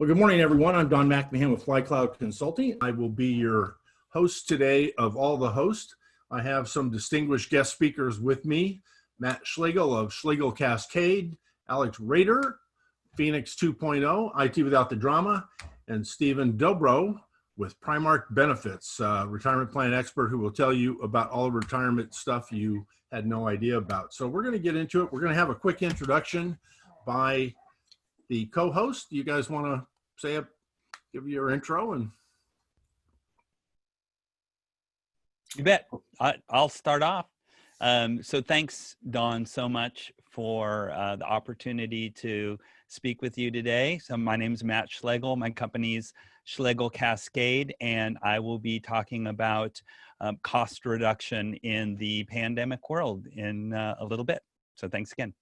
Well, good morning, everyone. I'm Don McMahon with FlyCloud Consulting. I will be your host today of all the hosts. I have some distinguished guest speakers with me. Matt Schlegel of Schlegel Cascade, Alex Rader, Phoenix 2.0, IT Without the Drama, and Stephen Dobro with Primark Benefits, retirement plan expert who will tell you about all the retirement stuff you had no idea about. So we're going to get into it. We're going to have a quick introduction by the co-host. You guys want to give your intro? And you bet. I'll start off. So thanks, Dawn, so much for the opportunity to speak with you today. So my name is Matt Schlegel. My company's Schlegel Cascade, and I will be talking about cost reduction in the pandemic world in a little bit. So thanks again.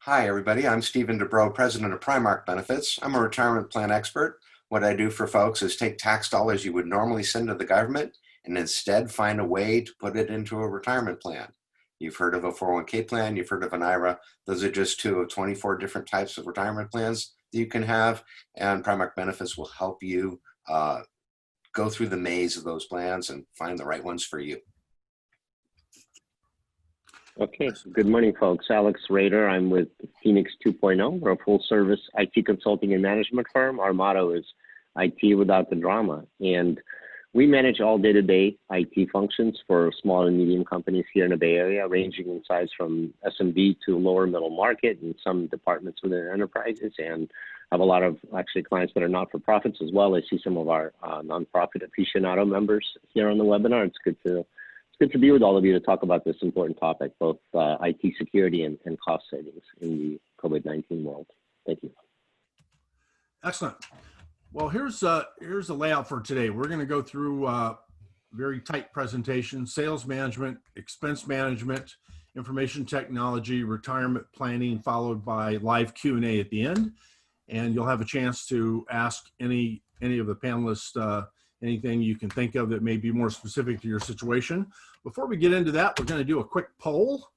Hi, everybody. I'm Stephen Dobro, president of Primark Benefits. I'm a retirement plan expert. What I do for folks is take tax dollars you would normally send to the government and instead find a way to put it into a retirement plan. You've heard of a 401k plan, you've heard of an IRA. Those are just two of 24 different types of retirement plans that you can have, and Primark Benefits will help you go through the maze of those plans and find the right ones for you. Okay, good morning, folks. Alex Rader. I'm with Phoenix 2.0. We're a full-service IT consulting and management firm. Our motto is IT without the drama. And we manage all day-to-day IT functions for small and medium companies here in the Bay Area, ranging in size from SMB to lower middle market and some departments within enterprises, and have a lot of actually clients that are not-for-profits as well. I see some of our nonprofit aficionado members here on the webinar. It's good to be with all of you to talk about this important topic, both IT security and cost savings in the COVID-19 world. Thank you. Excellent. Well, here's the layout for today. We're going to go through very tight presentation: sales management, expense management, information technology, retirement planning, followed by live Q&A at the end. And you'll have a chance to ask any of the panelists anything you can think of that may be more specific to your situation. Before we get into that, we're going to do a quick poll.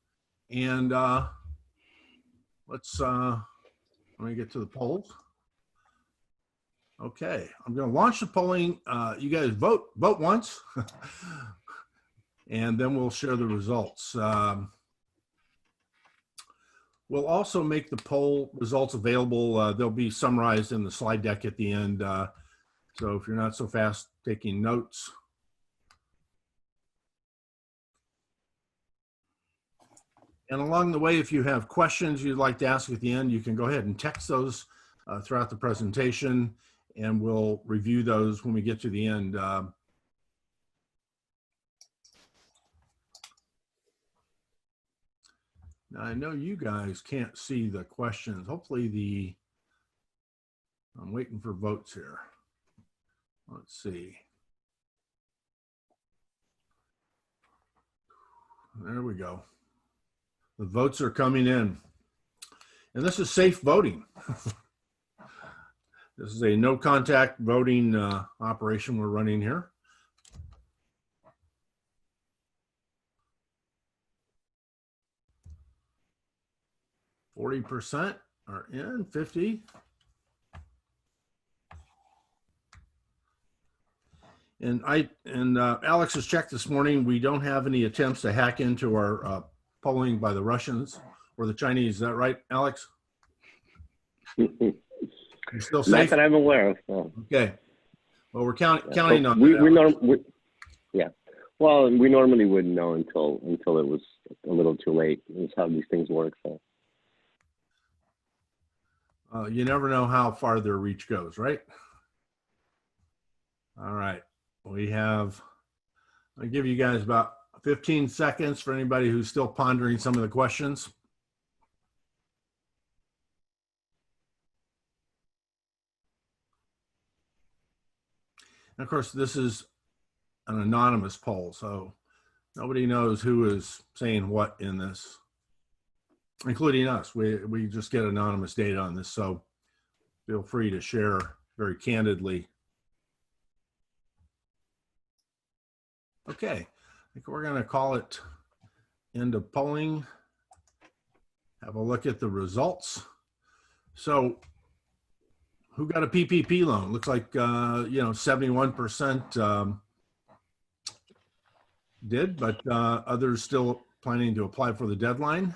And let me get to the polls. Okay, I'm going to launch the polling. You guys vote once, and then we'll share the results. We'll also make the poll results available. They'll be summarized in the slide deck at the end. So if you're not so fast taking notes. And along the way, if you have questions you'd like to ask at the end, you can go ahead and text those throughout the presentation, and we'll review those when we get to the end. Now, I know you guys can't see the questions. Hopefully I'm waiting for votes here. Let's see. There we go. The votes are coming in. And this is safe voting. This is a no contact voting operation we're running here. %40 are in, 50. And Alex has checked this morning. We don't have any attempts to hack into our polling by the Russians or the Chinese. Is that right, Alex? You're still safe? Not that I'm aware of. No. Okay. Well, we're counting on that. Yeah. Well, we normally wouldn't know until it was a little too late. That's how these things work. So. You never know how far their reach goes, right? All right. I'll give you guys about 15 seconds for anybody who's still pondering some of the questions. And of course, this is an anonymous poll, so nobody knows who is saying what in this, including us. We just get anonymous data on this, so feel free to share very candidly. Okay, I think we're going to call it end of polling. Have a look at the results. So who got a PPP loan? Looks like, 71% did, but others still planning to apply for the deadline.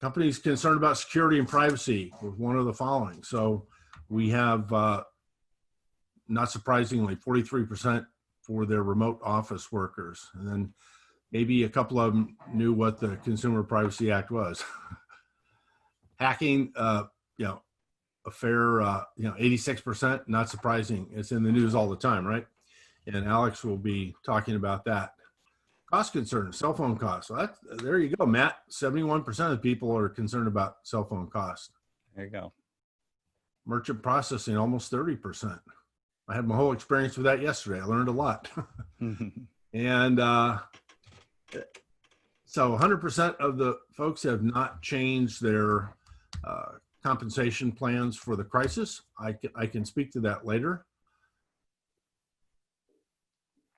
Companies concerned about security and privacy was one of the following. So we have, not surprisingly, 43% for their remote office workers. And then maybe a couple of them knew what the Consumer Privacy Act was. Hacking, a fair, 86%, not surprising. It's in the news all the time, right? And Alex will be talking about that. Cost concerns, cell phone costs. So there you go, Matt. 71% of people are concerned about cell phone costs. There you go. Merchant processing, almost 30%. I had my whole experience with that yesterday. I learned a lot. And so 100% of the folks have not changed their compensation plans for the crisis. I can speak to that later.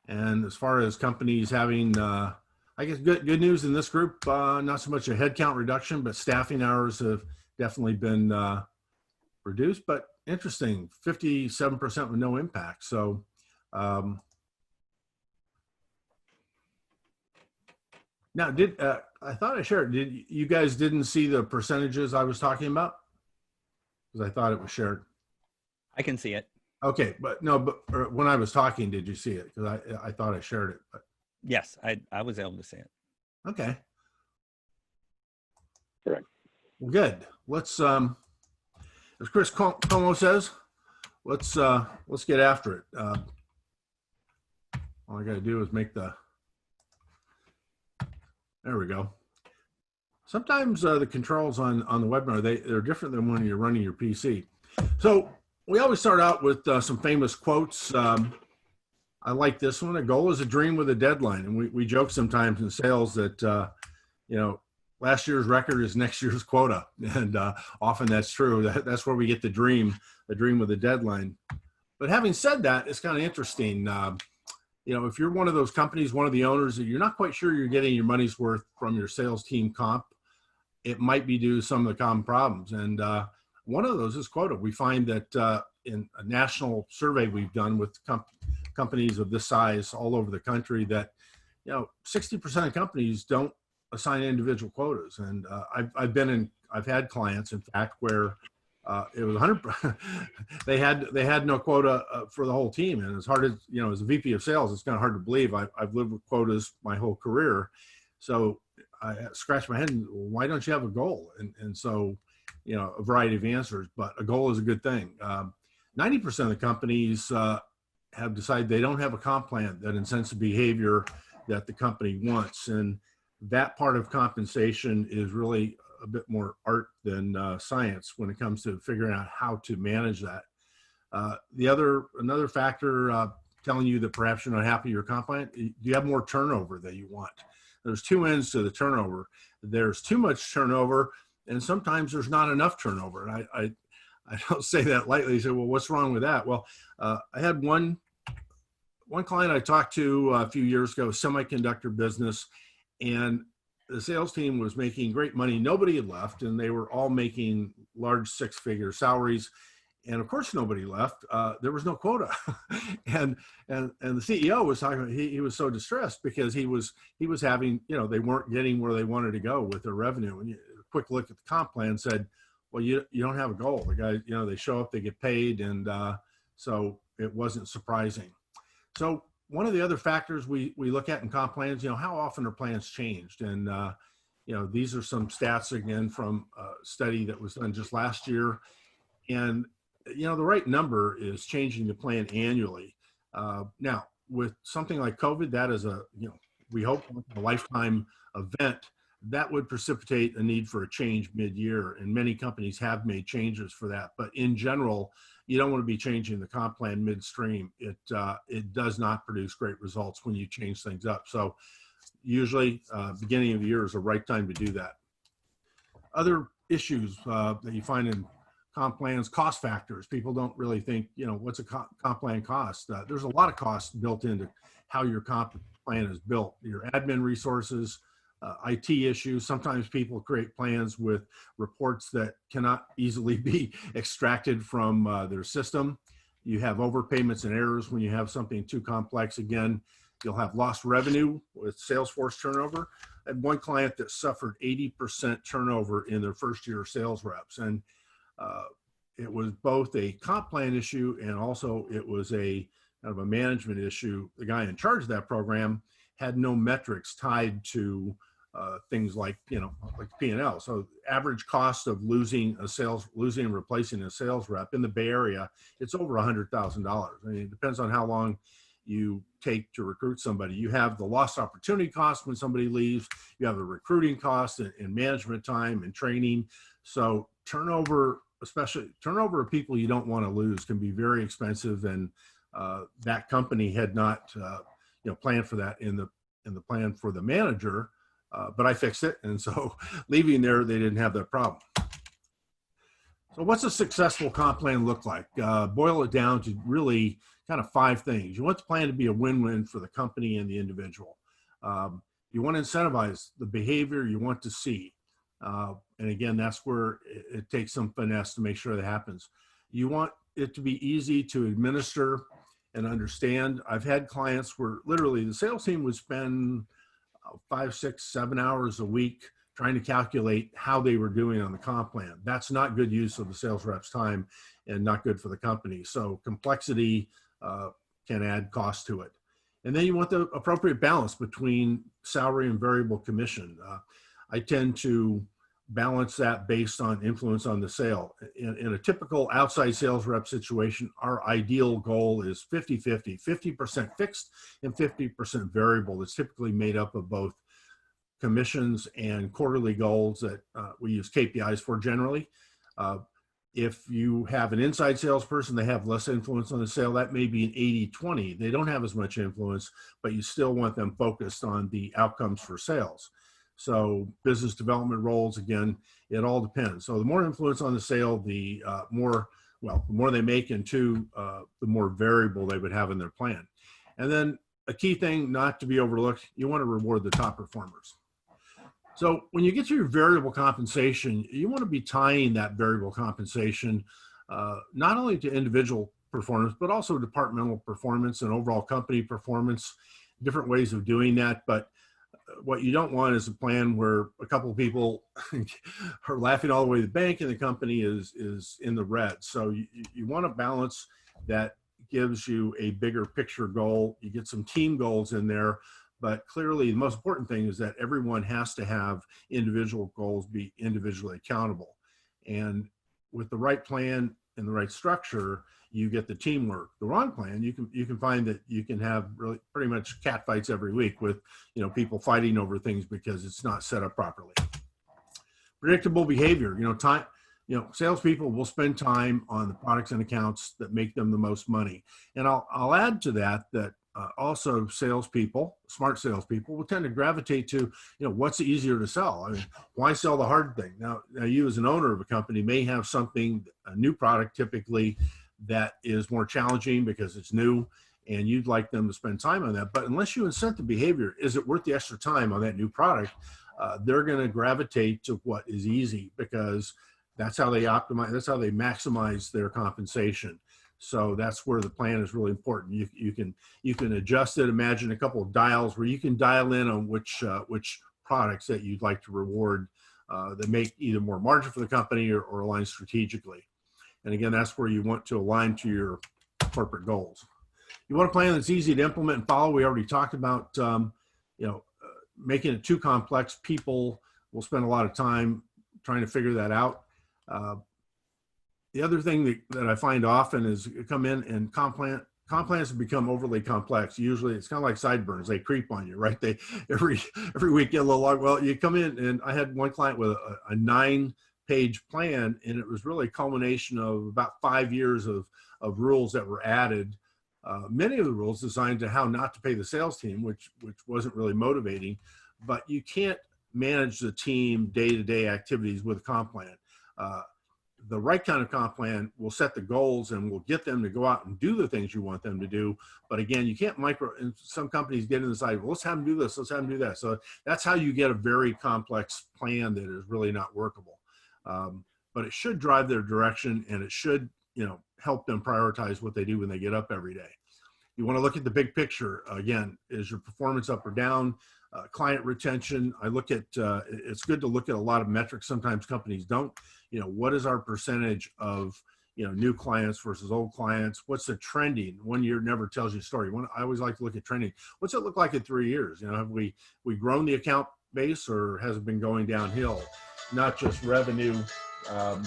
And as far as companies having, I guess good news in this group, not so much a headcount reduction, but staffing hours have definitely been reduced. But interesting, 57% with no impact. So now, I thought I shared, you guys didn't see the percentages I was talking about? Because I thought it was shared. I can see it. Okay, but no, but when I was talking, did you see it? Because I thought I shared it. But. Yes, I was able to see it. Okay. Correct. Well, good. Let's, as Chris Como says, let's get after it. All I got to do is make the. There we go. Sometimes the controls on the webinar, they're different than when you're running your PC. So we always start out with some famous quotes. I like this one. A goal is a dream with a deadline. And we joke sometimes in sales that, last year's record is next year's quota. And often that's true. That's where we get the dream with a deadline. But having said that, it's kind of interesting. If you're one of those companies, one of the owners that you're not quite sure you're getting your money's worth from your sales team comp, it might be due to some of the common problems. And one of those is quota. We find that in a national survey we've done with companies of this size all over the country that, 60% of companies don't assign individual quotas. And I've had clients, in fact, where it was 100%. they had no quota for the whole team, and as hard as as a VP of sales, it's kind of hard to believe. I've lived with quotas my whole career, so I scratched my head. Why don't you have a goal? And so, a variety of answers, but a goal is a good thing. 90% of the companies have decided they don't have a comp plan that incents the behavior that the company wants, and that part of compensation is really a bit more art than science when it comes to figuring out how to manage that. Another factor telling you that perhaps you're not happy with your comp plan, do you have more turnover that you want? There's two ends to the turnover. There's too much turnover, and sometimes there's not enough turnover. And I don't say that lightly. You say, well, what's wrong with that? Well, I had one client I talked to a few years ago, semiconductor business, and the sales team was making great money. Nobody had left, and they were all making large six-figure salaries. And of course, nobody left. There was no quota, and the CEO was talking. He was so distressed because he was having, they weren't getting where they wanted to go with their revenue. And a quick look at the comp plan said, well, you don't have a goal. The guys, they show up, they get paid, and so it wasn't surprising. So one of the other factors we look at in comp plans, how often are plans changed? And these are some stats again from a study that was done just last year, and the right number is changing the plan annually. Now, with something like COVID, that is we hope a lifetime event that would precipitate a need for a change mid-year, and many companies have made changes for that. But in general, you don't want to be changing the comp plan midstream. It does not produce great results when you change things up. So usually beginning of the year is the right time to do that. Other issues that you find in comp plans, cost factors. People don't really think, what's a comp plan cost? There's a lot of costs built into how your comp plan is built. Your admin resources, IT issues. Sometimes people create plans with reports that cannot easily be extracted from their system. You have overpayments and errors when you have something too complex. Again, you'll have lost revenue with Salesforce turnover. I had one client that suffered 80% turnover in their first year of sales reps. And it was both a comp plan issue and also it was a kind of a management issue. The guy in charge of that program had no metrics tied to things like, like P&L. So average cost of losing and replacing a sales rep in the Bay Area, it's over $100,000. I mean, it depends on how long you take to recruit somebody. You have the lost opportunity cost when somebody leaves. You have the recruiting cost and management time and training. So turnover, especially turnover of people you don't want to lose, can be very expensive. And that company had not, planned for that in the plan for the manager. But I fixed it. And so leaving there, they didn't have that problem. So what's a successful comp plan look like? Boil it down to really kind of 5 things. You want the plan to be a win-win for the company and the individual. You want to incentivize the behavior you want to see. And again, that's where it takes some finesse to make sure that happens. You want it to be easy to administer and understand. I've had clients where literally the sales team would spend 5, 6, 7 hours a week trying to calculate how they were doing on the comp plan. That's not good use of the sales rep's time and not good for the company. So complexity can add cost to it. And then you want the appropriate balance between salary and variable commission. I tend to balance that based on influence on the sale. In a typical outside sales rep situation, our ideal goal is 50-50, 50% fixed and 50% variable. That's typically made up of both commissions and quarterly goals that we use KPIs for generally. If you have an inside salesperson, they have less influence on the sale. That may be an 80-20. They don't have as much influence, but you still want them focused on the outcomes for sales. So business development roles, again, it all depends. So the more influence on the sale, the more they make, and 2, the more variable they would have in their plan. And then a key thing not to be overlooked, you want to reward the top performers. So when you get to your variable compensation, you want to be tying that variable compensation not only to individual performance, but also departmental performance and overall company performance, different ways of doing that. But what you don't want is a plan where a couple of people are laughing all the way to the bank and the company is in the red. So you want a balance that gives you a bigger picture goal. You get some team goals in there, but clearly the most important thing is that everyone has to have individual goals, be individually accountable. And with the right plan and the right structure, you get the teamwork. The wrong plan, you can find that you can have really pretty much cat fights every week with people fighting over things because it's not set up properly. Predictable behavior. Salespeople will spend time on the products and accounts that make them the most money. And I'll add to that also salespeople, smart salespeople, will tend to gravitate to what's easier to sell. I mean, why sell the hard thing? Now you as an owner of a company may have a new product typically that is more challenging because it's new and you'd like them to spend time on that. But unless you incent the behavior, is it worth the extra time on that new product? They're going to gravitate to what is easy because that's how they optimize, that's how they maximize their compensation. So that's where the plan is really important. You can adjust it. Imagine a couple of dials where you can dial in on which products that you'd like to reward that make either more margin for the company or align strategically. And again, that's where you want to align to your corporate goals. You want a plan that's easy to implement and follow. We already talked about, making it too complex. People will spend a lot of time trying to figure that out. The other thing that I find often is come in and comp plans have become overly complex. Usually it's kind of like sideburns. They creep on you, right? They every week get a little long. Well, you come in, and I had one client with a 9-page plan, and it was really a culmination of about 5 years of rules that were added. Many of the rules designed to how not to pay the sales team, which wasn't really motivating. But you can't manage the team day-to-day activities with a comp plan. the right kind of comp plan will set the goals and will get them to go out and do the things you want them to do. But again, you can't and some companies get in the side, well, let's have them do this, let's have them do that. So that's how you get a very complex plan that is really not workable. But it should drive their direction, and it should, help them prioritize what they do when they get up every day. You want to look at the big picture. Again, is your performance up or down? Client retention. I look at, it's good to look at a lot of metrics. Sometimes companies don't. What is our percentage of, new clients versus old clients? What's the trending? 1 year never tells you a story. I always like to look at trending. What's it look like in 3 years? Have we grown the account base, or has it been going downhill? Not just revenue. Sorry,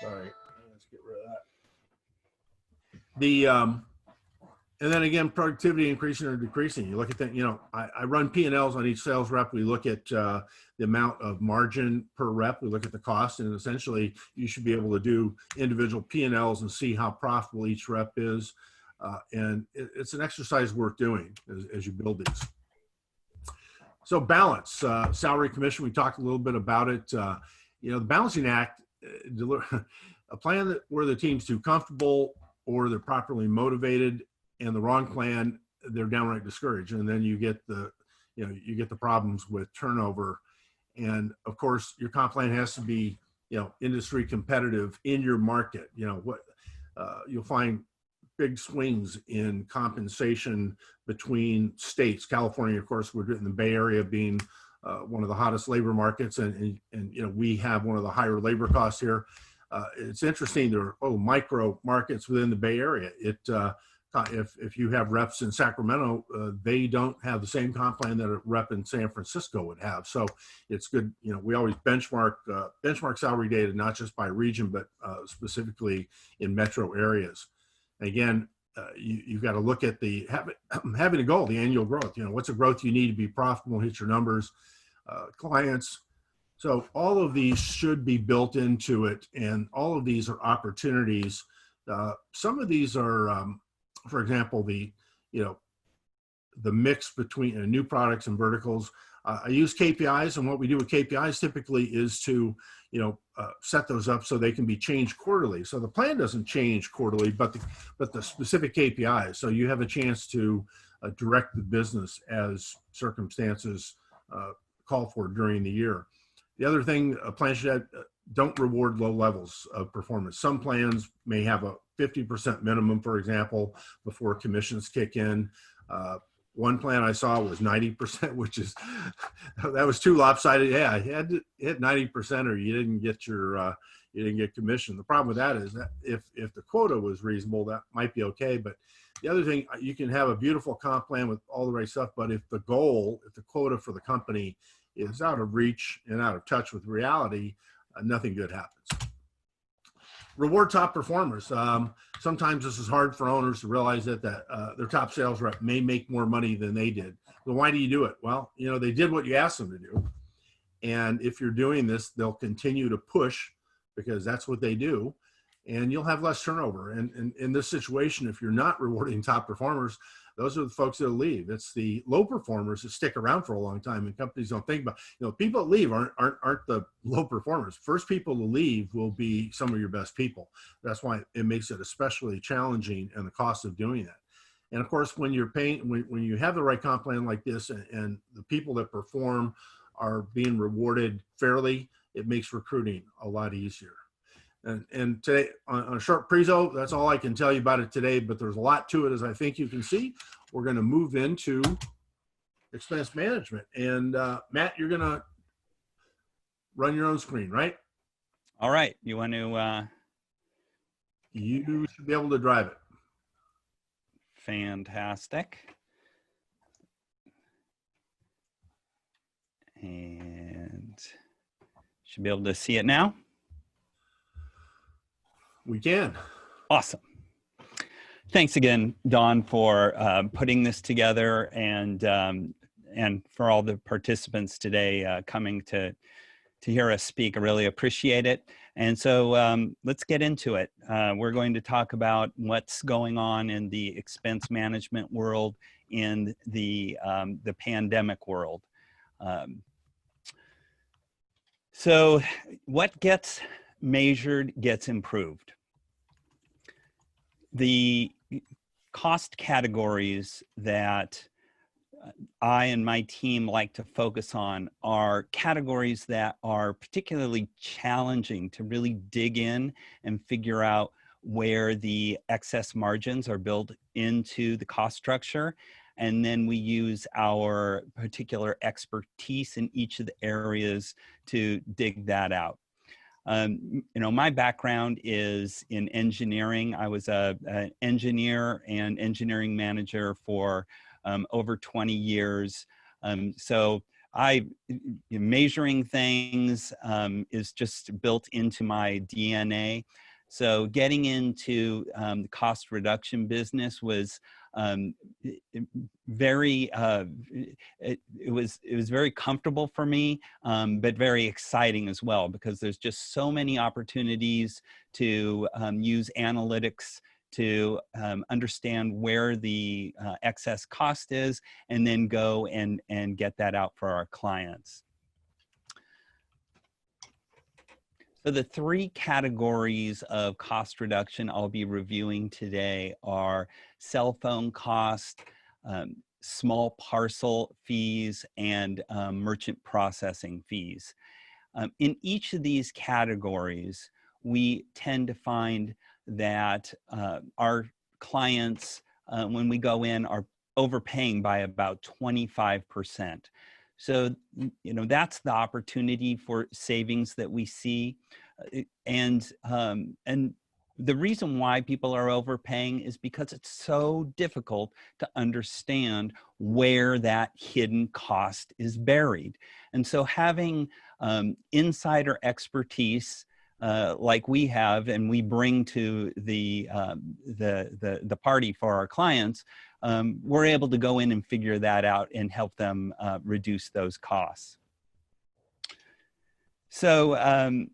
let's get rid of that. And then again, productivity increasing or decreasing. You look at that, I run P&Ls on each sales rep. We look at the amount of margin per rep. We look at the cost, and essentially you should be able to do individual P&Ls and see how profitable each rep is. And it's an exercise worth doing as you build these. So balance, salary commission, we talked a little bit about it. The balancing act, a plan where the team's too comfortable or they're properly motivated, and the wrong plan, they're downright discouraged. And then you get the problems with turnover. And of course, your comp plan has to be, industry competitive in your market. You'll find big swings in compensation between states. California, of course, we're in the Bay Area being one of the hottest labor markets. And we have one of the higher labor costs here. It's interesting, there are micro markets within the Bay Area. If you have reps in Sacramento, they don't have the same comp plan that a rep in San Francisco would have. So it's good. We always benchmark salary data, not just by region, but specifically in metro areas. Again, you've got to look at having a goal, the annual growth. What's the growth you need to be profitable, hit your numbers, clients. So all of these should be built into it, and all of these are opportunities. Some of these are, for example, the mix between new products and verticals. I use KPIs, and what we do with KPIs typically is to, set those up so they can be changed quarterly. So the plan doesn't change quarterly, but the specific KPIs. So you have a chance to direct the business as circumstances call for during the year. The other thing, a plan should have, don't reward low levels of performance. Some plans may have a 50% minimum, for example, before commissions kick in. One plan I saw was 90%, which is, that was too lopsided. Yeah, you had to hit 90% or you didn't get commission. The problem with that is that if the quota was reasonable, that might be okay. But the other thing, you can have a beautiful comp plan with all the right stuff, but if the quota for the company is out of reach and out of touch with reality, nothing good happens. Reward top performers. Sometimes this is hard for owners to realize that their top sales rep may make more money than they did. So why do you do it? Well, they did what you asked them to do. And if you're doing this, they'll continue to push because that's what they do. And you'll have less turnover. And in this situation, if you're not rewarding top performers, those are the folks that leave. It's the low performers that stick around for a long time, and companies don't think about, people that leave aren't the low performers. First people to leave will be some of your best people. That's why it makes it especially challenging, and the cost of doing that. And of course, when you're paying, when you have the right comp plan like this, and the people that perform are being rewarded fairly, it makes recruiting a lot easier. And today, on a short prezo, that's all I can tell you about it today, but there's a lot to it, as I think you can see. We're going to move into expense management. And Matt, you're going to run your own screen, right? All right. You want to? You should be able to drive it. Fantastic. And should be able to see it now. We can. Awesome. Thanks again, Don, for putting this together, and for all the participants today coming to hear us speak. I really appreciate it. And so let's get into it. We're going to talk about what's going on in the expense management world, in the pandemic world. So what gets measured gets improved. The cost categories that I and my team like to focus on are categories that are particularly challenging to really dig in and figure out where the excess margins are built into the cost structure. And then we use our particular expertise in each of the areas to dig that out. My background is in engineering. I was an engineer and engineering manager for over 20 years. So measuring things is just built into my DNA. So getting into the cost reduction business was very it was very comfortable for me, but very exciting as well, because there's just so many opportunities to use analytics to understand where the excess cost is, and then go and get that out for our clients. So the three categories of cost reduction I'll be reviewing today are cell phone cost, small parcel fees, and merchant processing fees. In each of these categories, we tend to find that our clients, when we go in, are overpaying by about 25%. So, that's the opportunity for savings that we see. And the reason why people are overpaying is because it's so difficult to understand where that hidden cost is buried. And so having insider expertise like we have and we bring to the party for our clients, we're able to go in and figure that out and help them reduce those costs. So,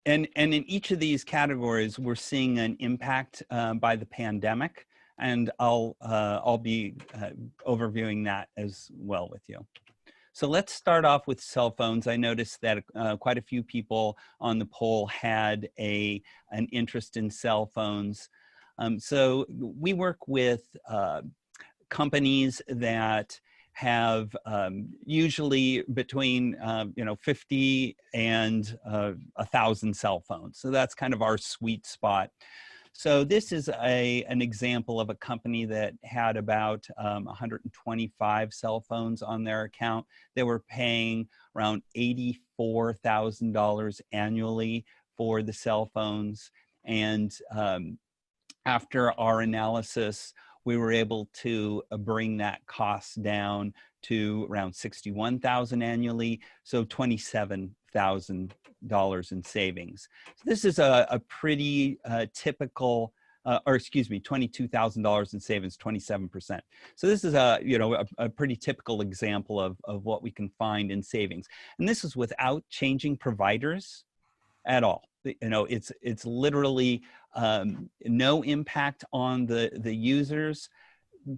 and in each of these categories, we're seeing an impact by the pandemic, and I'll be overviewing that as well with you. So let's start off with cell phones. I noticed that quite a few people on the poll had an interest in cell phones. So we work with companies that have usually between 50 and 1,000 cell phones. So that's kind of our sweet spot. So this is an example of a company that had about 125 cell phones on their account. They were paying around $84,000 annually for the cell phones. And after our analysis, we were able to bring that cost down to around $61,000 annually, so $27,000 in savings. So this is a pretty typical, $22,000 in savings, 27%. So this is a pretty typical example of what we can find in savings, and this is without changing providers at all. It's literally no impact on the users.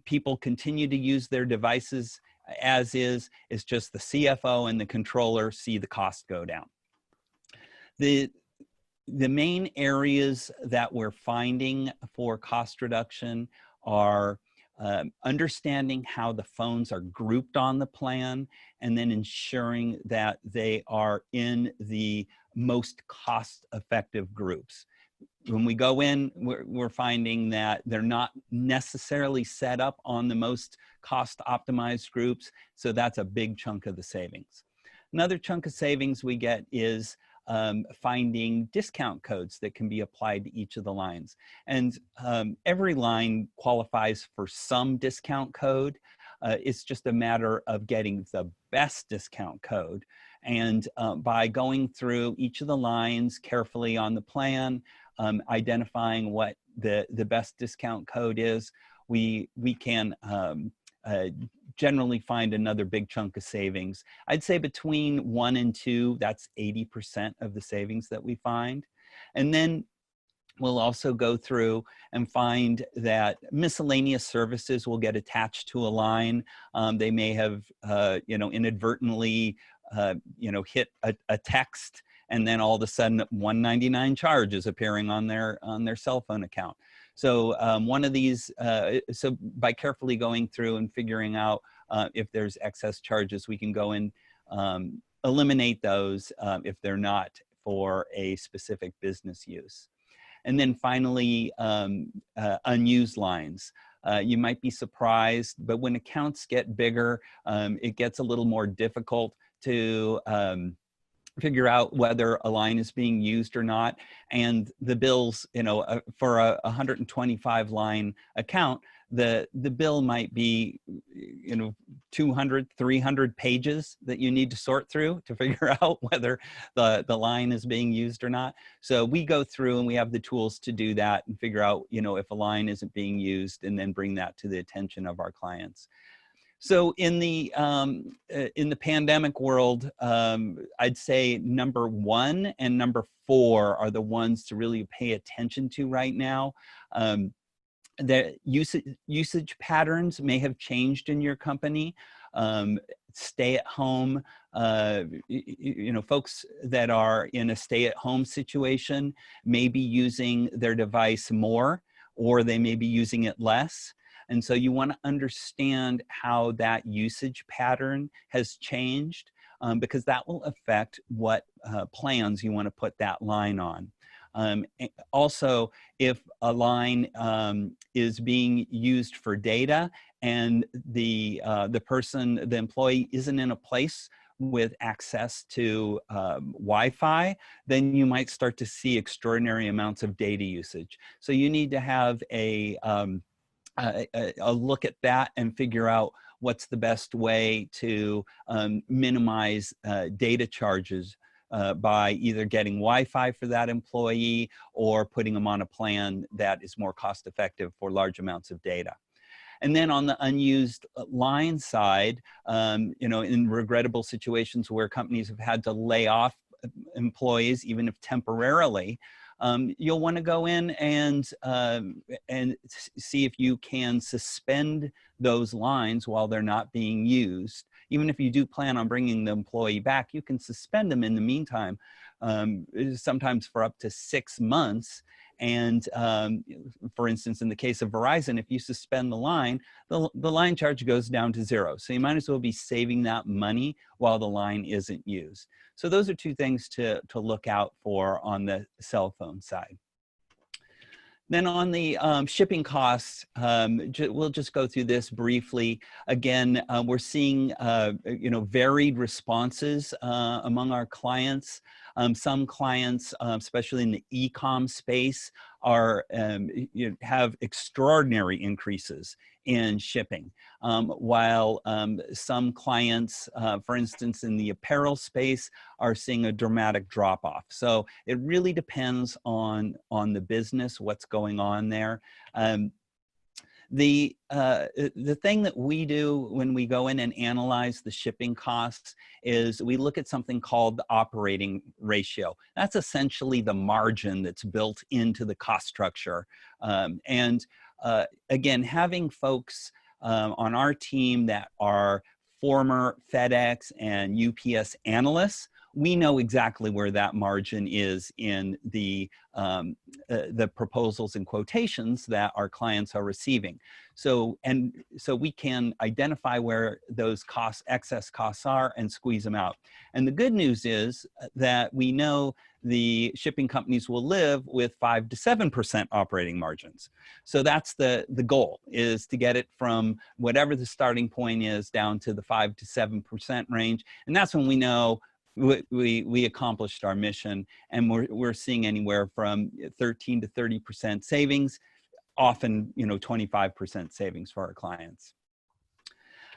People continue to use their devices as is. It's just the CFO and the controller see the cost go down. The main areas that we're finding for cost reduction are understanding how the phones are grouped on the plan, and then ensuring that they are in the most cost-effective groups. When we go in, we're finding that they're not necessarily set up on the most cost-optimized groups, so that's a big chunk of the savings. Another chunk of savings we get is finding discount codes that can be applied to each of the lines. And every line qualifies for some discount code. It's just a matter of getting the best discount code. And by going through each of the lines carefully on the plan, identifying what the best discount code is, we can generally find another big chunk of savings. I'd say between 1 and 2, that's 80% of the savings that we find. And then we'll also go through and find that miscellaneous services will get attached to a line. They may have, inadvertently, hit a text and then all of a sudden 199 charge is appearing on their cell phone account. So one of these, so by carefully going through and figuring out if there's excess charges, we can go and eliminate those if they're not for a specific business use. And then finally, unused lines. You might be surprised, but when accounts get bigger, it gets a little more difficult to figure out whether a line is being used or not. And the bills, you know, for a 125 line account, the bill might be, you know, 200, 300 pages that you need to sort through to figure out whether the line is being used or not. So we go through and we have the tools to do that and figure out, you know, if a line isn't being used, and then bring that to the attention of our clients. So in the pandemic world, I'd say number 1 and number 4 are the ones to really pay attention to right now. The usage patterns may have changed in your company. Stay at home, you know, folks that are in a stay at home situation may be using their device more, or they may be using it less. And so you want to understand how that usage pattern has changed, because that will affect what plans you want to put that line on. Also, if a line is being used for data and the employee isn't in a place with access to Wi-Fi, then you might start to see extraordinary amounts of data usage. So you need to have a look at that and figure out what's the best way to minimize data charges by either getting Wi-Fi for that employee or putting them on a plan that is more cost effective for large amounts of data. And then on the unused line side, you know, in regrettable situations where companies have had to lay off employees, even if temporarily, you'll want to go in and see if you can suspend those lines while they're not being used. Even if you do plan on bringing the employee back, you can suspend them in the meantime, sometimes for up to 6 months. And for instance, in the case of Verizon, if you suspend the line charge goes down to 0. So you might as well be saving that money while the line isn't used. So those are 2 things to look out for on the cell phone side. Then on the shipping costs, we'll just go through this briefly. Again, we're seeing you know, varied responses among our clients. Some clients, especially in the e-com space, are have extraordinary increases in shipping, while some clients, for instance, in the apparel space, are seeing a dramatic drop-off. So it really depends on the business, what's going on there. The thing that we do when we go in and analyze the shipping costs is we look at something called the operating ratio. That's essentially the margin that's built into the cost structure. Again, having folks on our team that are former FedEx and UPS analysts, we know exactly where that margin is in the proposals and quotations that our clients are receiving. So we can identify where those excess costs are and squeeze them out. And the good news is that we know the shipping companies will live with 5 to 7% operating margins. So that's the goal, is to get it from whatever the starting point is down to the 5 to 7% range. And that's when we know we accomplished our mission, and we're seeing anywhere from 13 to 30% savings, often 25% savings for our clients.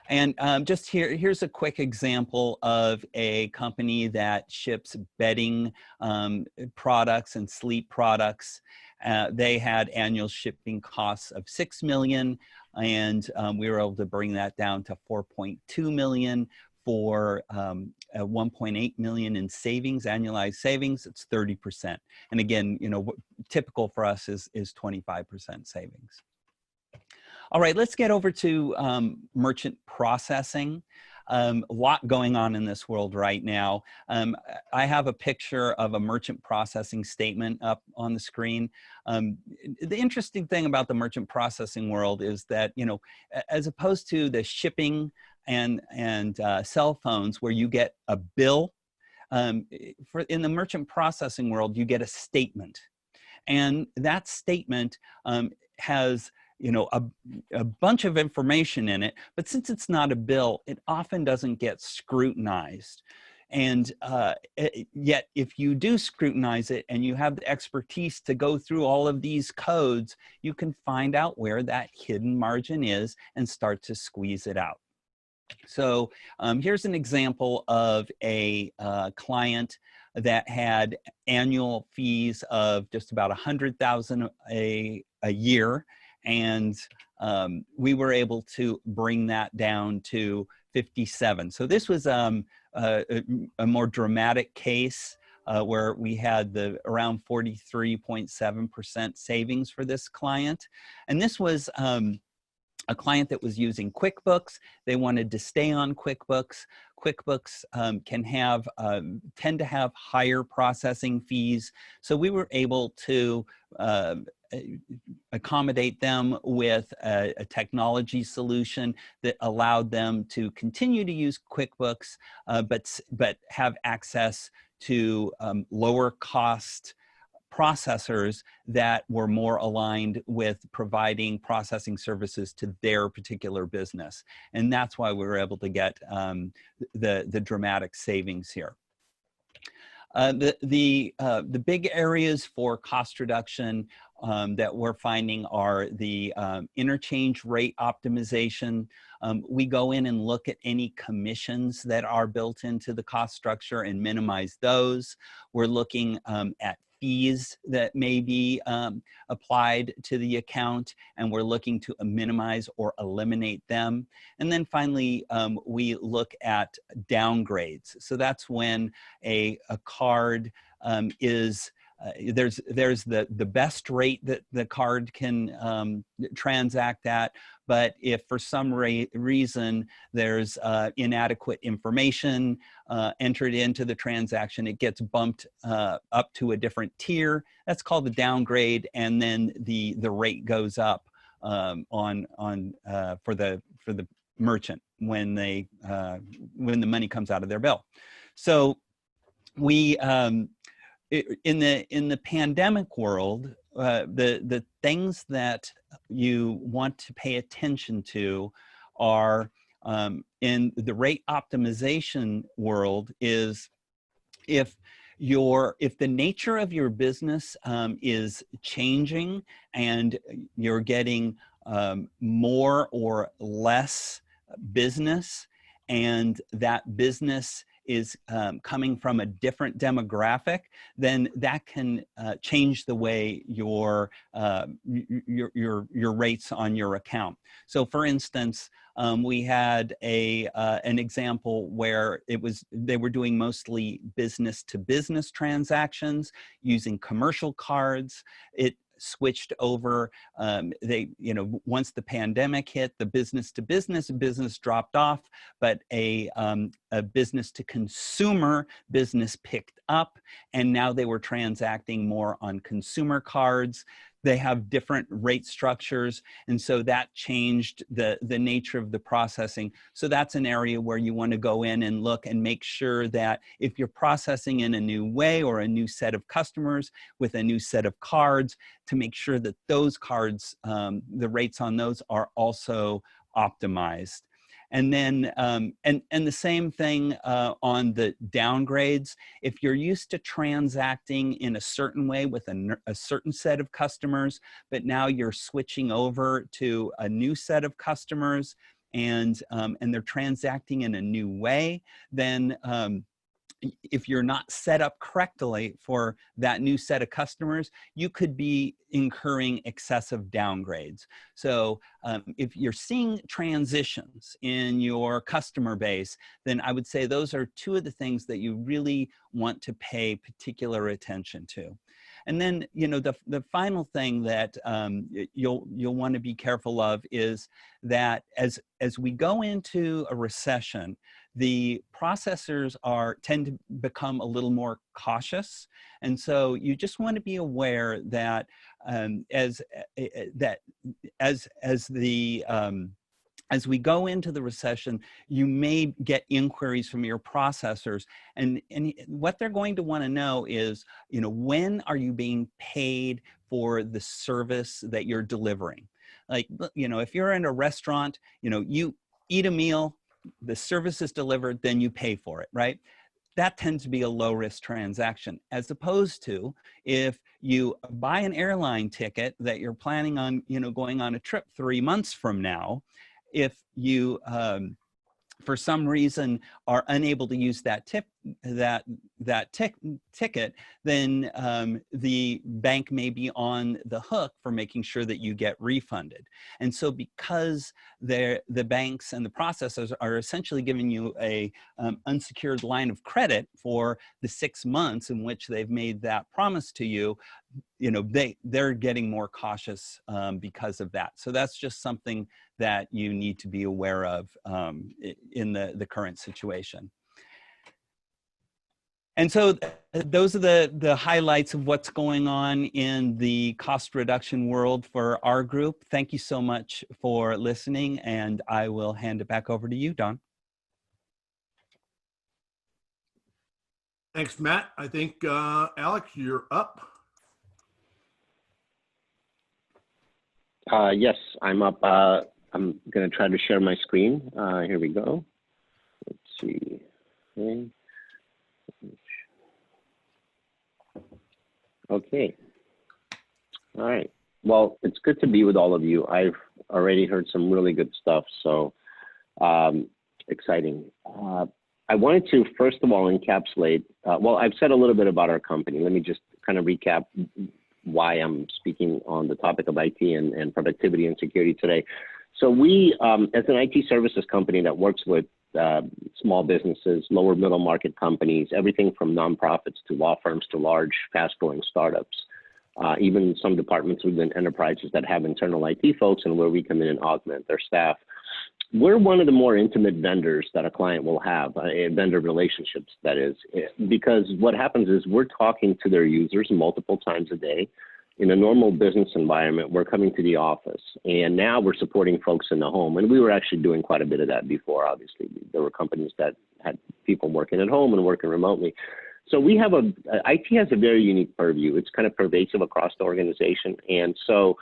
And just here's a quick example of a company that ships bedding products and sleep products. They had annual shipping costs of $6 million, and we were able to bring that down to $4.2 million for $1.8 million in savings, annualized savings. It's 30%. And again, typical for us is 25% savings. All right, let's get over to merchant processing. A lot going on in this world right now. I have a picture of a merchant processing statement up on the screen. The interesting thing about the merchant processing world is that, you know, as opposed to the shipping and cell phones where you get a bill, in the merchant processing world, you get a statement. And that statement has, you know, a bunch of information in it, but since it's not a bill, it often doesn't get scrutinized. And yet, if you do scrutinize it and you have the expertise to go through all of these codes, you can find out where that hidden margin is and start to squeeze it out. So here's an example of a client that had annual fees of just about $100,000 a year, and we were able to bring that down to 57. So this was a more dramatic case where we had around 43.7% savings for this client, and this was a client that was using QuickBooks. They wanted to stay on QuickBooks. QuickBooks tend to have higher processing fees. So we were able to accommodate them with a technology solution that allowed them to continue to use QuickBooks, but have access to lower cost processors that were more aligned with providing processing services to their particular business. And that's why we were able to get the dramatic savings here. The big areas for cost reduction that we're finding are the interchange rate optimization. We go in and look at any commissions that are built into the cost structure and minimize those. We're looking at fees that may be applied to the account, and we're looking to minimize or eliminate them. And then finally, we look at downgrades. So that's when a card is there's the best rate that the card can transact at, but if for some reason there's inadequate information entered into the transaction, it gets bumped up to a different tier. That's called the downgrade, and then the rate goes up for the merchant when the money comes out of their bill. So we in the pandemic world, the things that you want to pay attention to are in the rate optimization world is if the nature of your business is changing and you're getting more or less business, and that business is coming from a different demographic, then that can change the way your rates on your account. So for instance, we had an example where they were doing mostly business to business transactions using commercial cards. It switched over. Once the pandemic hit, the business to business dropped off, but a business to consumer business picked up, and now they were transacting more on consumer cards. They have different rate structures, and so that changed the nature of the processing. So that's an area where you want to go in and look and make sure that if you're processing in a new way or a new set of customers with a new set of cards, to make sure that those cards, the rates on those are also optimized. And then, and the same thing on the downgrades. If you're used to transacting in a certain way with a certain set of customers, but now you're switching over to a new set of customers and they're transacting in a new way, then if you're not set up correctly for that new set of customers, you could be incurring excessive downgrades. So if you're seeing transitions in your customer base, then I would say those are two of the things that you really want to pay particular attention to. And then, you know, the final thing that you'll want to be careful of is that as we go into a recession, the processors tend to become a little more cautious. And so you just want to be aware that as we go into the recession, you may get inquiries from your processors, and what they're going to want to know is, you know, when are you being paid for the service that you're delivering? Like, you know, if you're in a restaurant, you know, you eat a meal, the service is delivered, then you pay for it, right? That tends to be a low risk transaction, as opposed to if you buy an airline ticket that you're planning on, you know, going on a trip 3 months from now. If you, for some reason, are unable to use that ticket, then the bank may be on the hook for making sure that you get refunded. And so, because the banks and the processors are essentially giving you a unsecured line of credit for the 6 months in which they've made that promise to you, you know, they're getting more cautious because of that. So that's just something that you need to be aware of in the current situation. And so those are the highlights of what's going on in the cost reduction world for our group. Thank you so much for listening, and I will hand it back over to you, Don. Thanks, Matt. I think, Alex, you're up. Yes, I'm up. I'm going to try to share my screen. Here we go. Let's see. Okay. All right. Well, it's good to be with all of you. I've already heard some really good stuff, so exciting. I wanted to, first of all, encapsulate, well, I've said a little bit about our company. Let me just kind of recap why I'm speaking on the topic of IT and productivity and security today. So we, as an IT services company that works with small businesses, lower middle market companies, everything from nonprofits to law firms to large, fast-growing startups, even some departments within enterprises that have internal IT folks and where we come in and augment their staff. We're one of the more intimate vendors that a client will have, vendor relationships, that is, because what happens is we're talking to their users multiple times a day. In a normal business environment, we're coming to the office, and now we're supporting folks in the home. And we were actually doing quite a bit of that before, obviously. There were companies that had people working at home and working remotely. So we have IT has a very unique purview. It's kind of pervasive across the organization. And so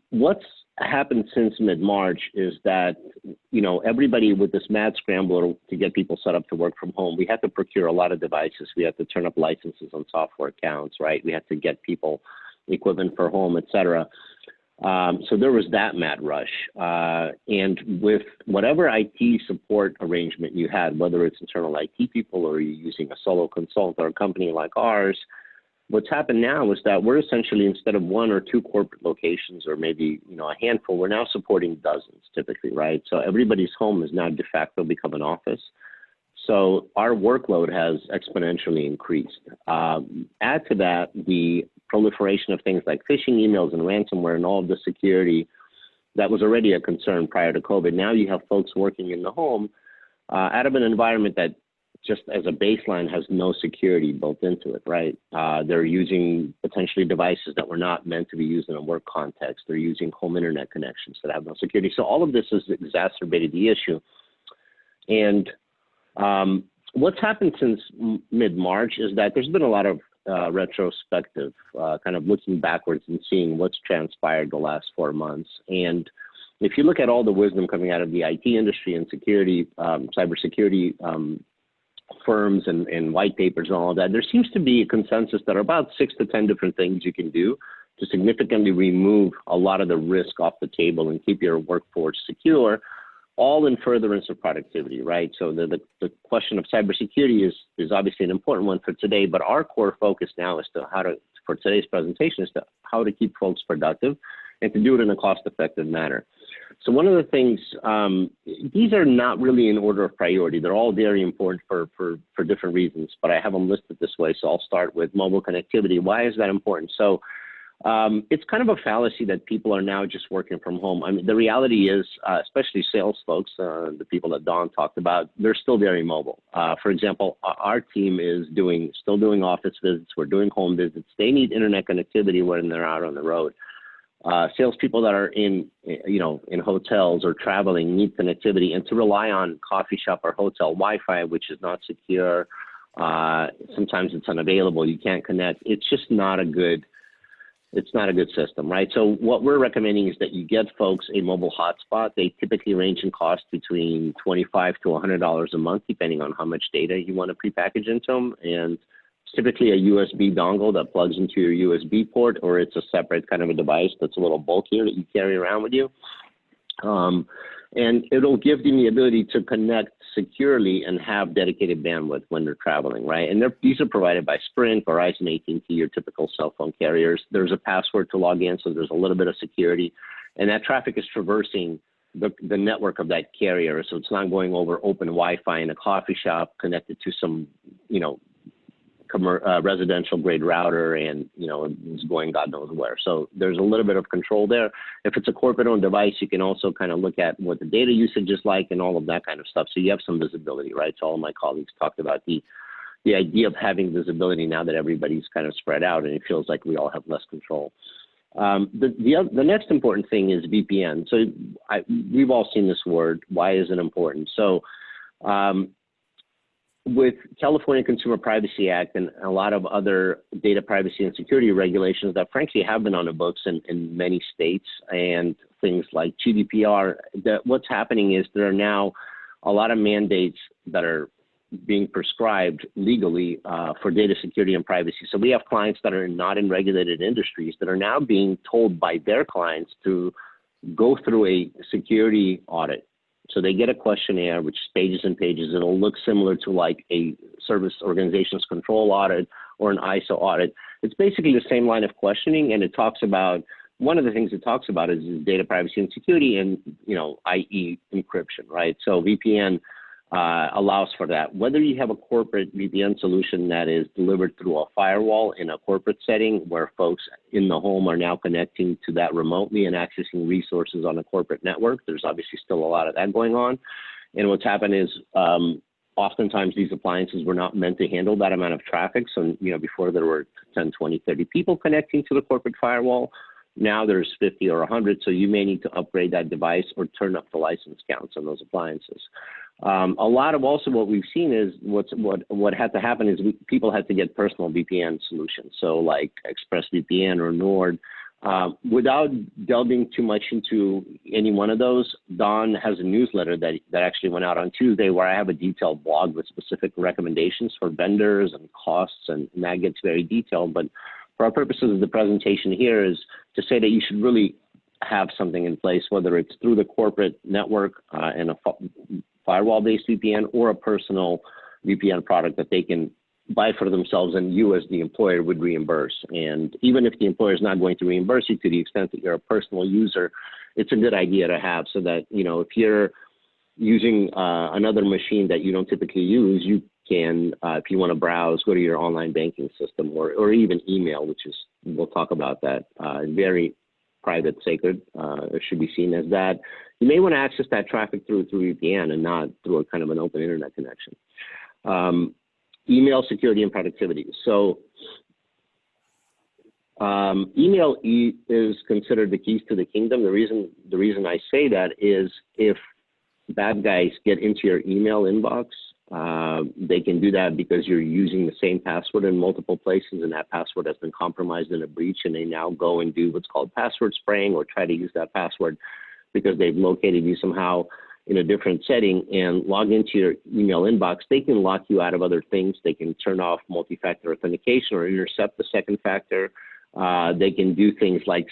what's happened since mid-March is that, you know, everybody with this mad scramble to get people set up to work from home, we had to procure a lot of devices. We had to turn up licenses on software accounts, right? We had to get people equipment for home, et cetera. So there was that mad rush. And with whatever IT support arrangement you had, whether it's internal IT people or you're using a solo consultant or a company like ours, what's happened now is that we're essentially, instead of 1 or 2 corporate locations or maybe, you know, a handful, we're now supporting dozens typically, right? So everybody's home is now de facto become an office. So our workload has exponentially increased. Add to that the proliferation of things like phishing emails and ransomware and all of the security that was already a concern prior to COVID. Now you have folks working in the home out of an environment that just as a baseline has no security built into it, right? They're using potentially devices that were not meant to be used in a work context. They're using home internet connections that have no security. So all of this has exacerbated the issue. And what's happened since mid-March is that there's been a lot of retrospective, kind of looking backwards and seeing what's transpired the last 4 months. And if you look at all the wisdom coming out of the IT industry and security, cybersecurity firms and white papers and all of that, there seems to be a consensus that are about 6 to 10 different things you can do to significantly remove a lot of the risk off the table and keep your workforce secure, all in furtherance of productivity, right? So the question of cybersecurity is obviously an important one for today, but our core focus now is for today's presentation is how to keep folks productive and to do it in a cost-effective manner. So one of the things, these are not really in order of priority. They're all very important for different reasons, but I have them listed this way. So I'll start with mobile connectivity. Why is that important? So it's kind of a fallacy that people are now just working from home. I mean, the reality is, especially sales folks, the people that Don talked about, they're still very mobile. For example, our team is still doing office visits. We're doing home visits. They need internet connectivity when they're out on the road. Salespeople that are in hotels or traveling need connectivity, and to rely on coffee shop or hotel Wi-Fi, which is not secure, sometimes it's unavailable. You can't connect. It's just not a good. It's not a good system, right? So what we're recommending is that you get folks a mobile hotspot. They typically range in cost between $25 to $100 a month, depending on how much data you want to prepackage into them. And it's typically a USB dongle that plugs into your USB port, or it's a separate kind of a device that's a little bulkier that you carry around with you. And it'll give them the ability to connect securely and have dedicated bandwidth when they're traveling, right? And these are provided by Sprint, Verizon, AT&T, your typical cell phone carriers. There's a password to log in, so there's a little bit of security. And that traffic is traversing the network of that carrier, so it's not going over open Wi-Fi in a coffee shop connected to some, residential grade router, and it's going God knows where. So there's a little bit of control there. If it's a corporate owned device, you can also kind of look at what the data usage is like and all of that kind of stuff. So you have some visibility, right? So all of my colleagues talked about the idea of having visibility now that everybody's kind of spread out, and it feels like we all have less control. The next important thing is VPN. So we've all seen this word. Why is it important? So with California Consumer Privacy Act and a lot of other data privacy and security regulations that frankly have been on the books in many states, and things like GDPR, what's happening is there are now a lot of mandates that are being prescribed legally for data security and privacy. So we have clients that are not in regulated industries that are now being told by their clients to go through a security audit. So they get a questionnaire, which is pages and pages. It'll look similar to like a service organizations control audit or an ISO audit. It's basically the same line of questioning, and it talks about, one of the things it talks about is data privacy and security, and i.e. encryption, right? So VPN allows for that. Whether you have a corporate VPN solution that is delivered through a firewall in a corporate setting where folks in the home are now connecting to that remotely and accessing resources on a corporate network, there's obviously still a lot of that going on. And what's happened is oftentimes these appliances were not meant to handle that amount of traffic. So, before there were 10, 20, 30 people connecting to the corporate firewall, now there's 50 or 100, so you may need to upgrade that device or turn up the license counts on those appliances. A lot of also what we've seen is what had to happen is people had to get personal VPN solutions, so like ExpressVPN or Nord. Without delving too much into any one of those, Don has a newsletter that actually went out on Tuesday where I have a detailed blog with specific recommendations for vendors and costs, and that gets very detailed. But for our purposes of the presentation here is to say that you should really have something in place, whether it's through the corporate network and a firewall-based VPN, or a personal VPN product that they can buy for themselves and you as the employer would reimburse. And even if the employer is not going to reimburse you to the extent that you're a personal user, it's a good idea to have, so that, if you're using another machine that you don't typically use, you can, if you want to browse, go to your online banking system, or even email, which is, we'll talk about that, very private, sacred, should be seen as that. You may want to access that traffic through VPN and not through a kind of an open internet connection. Email security and productivity. So email is considered the keys to the kingdom. The reason I say that is if bad guys get into your email inbox, they can do that because you're using the same password in multiple places, and that password has been compromised in a breach, and they now go and do what's called password spraying, or try to use that password because they've located you somehow in a different setting and log into your email inbox. They can lock you out of other things. They can turn off multi-factor authentication or intercept the second factor. They can do things like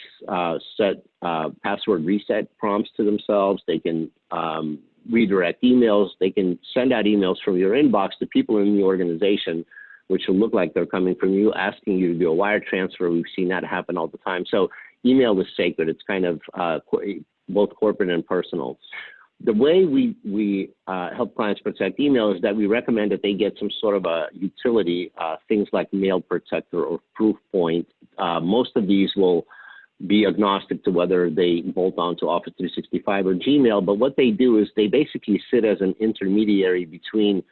set password reset prompts to themselves. They can redirect emails. They can send out emails from your inbox to people in the organization, which will look like they're coming from you, asking you to do a wire transfer. We've seen that happen all the time. So email is sacred. It's kind of both corporate and personal. The way we help clients protect email is that we recommend that they get some sort of a utility, things like Mail Protector or Proofpoint. Most of these will be agnostic to whether they bolt onto Office 365 or Gmail, but what they do is they basically sit as an intermediary between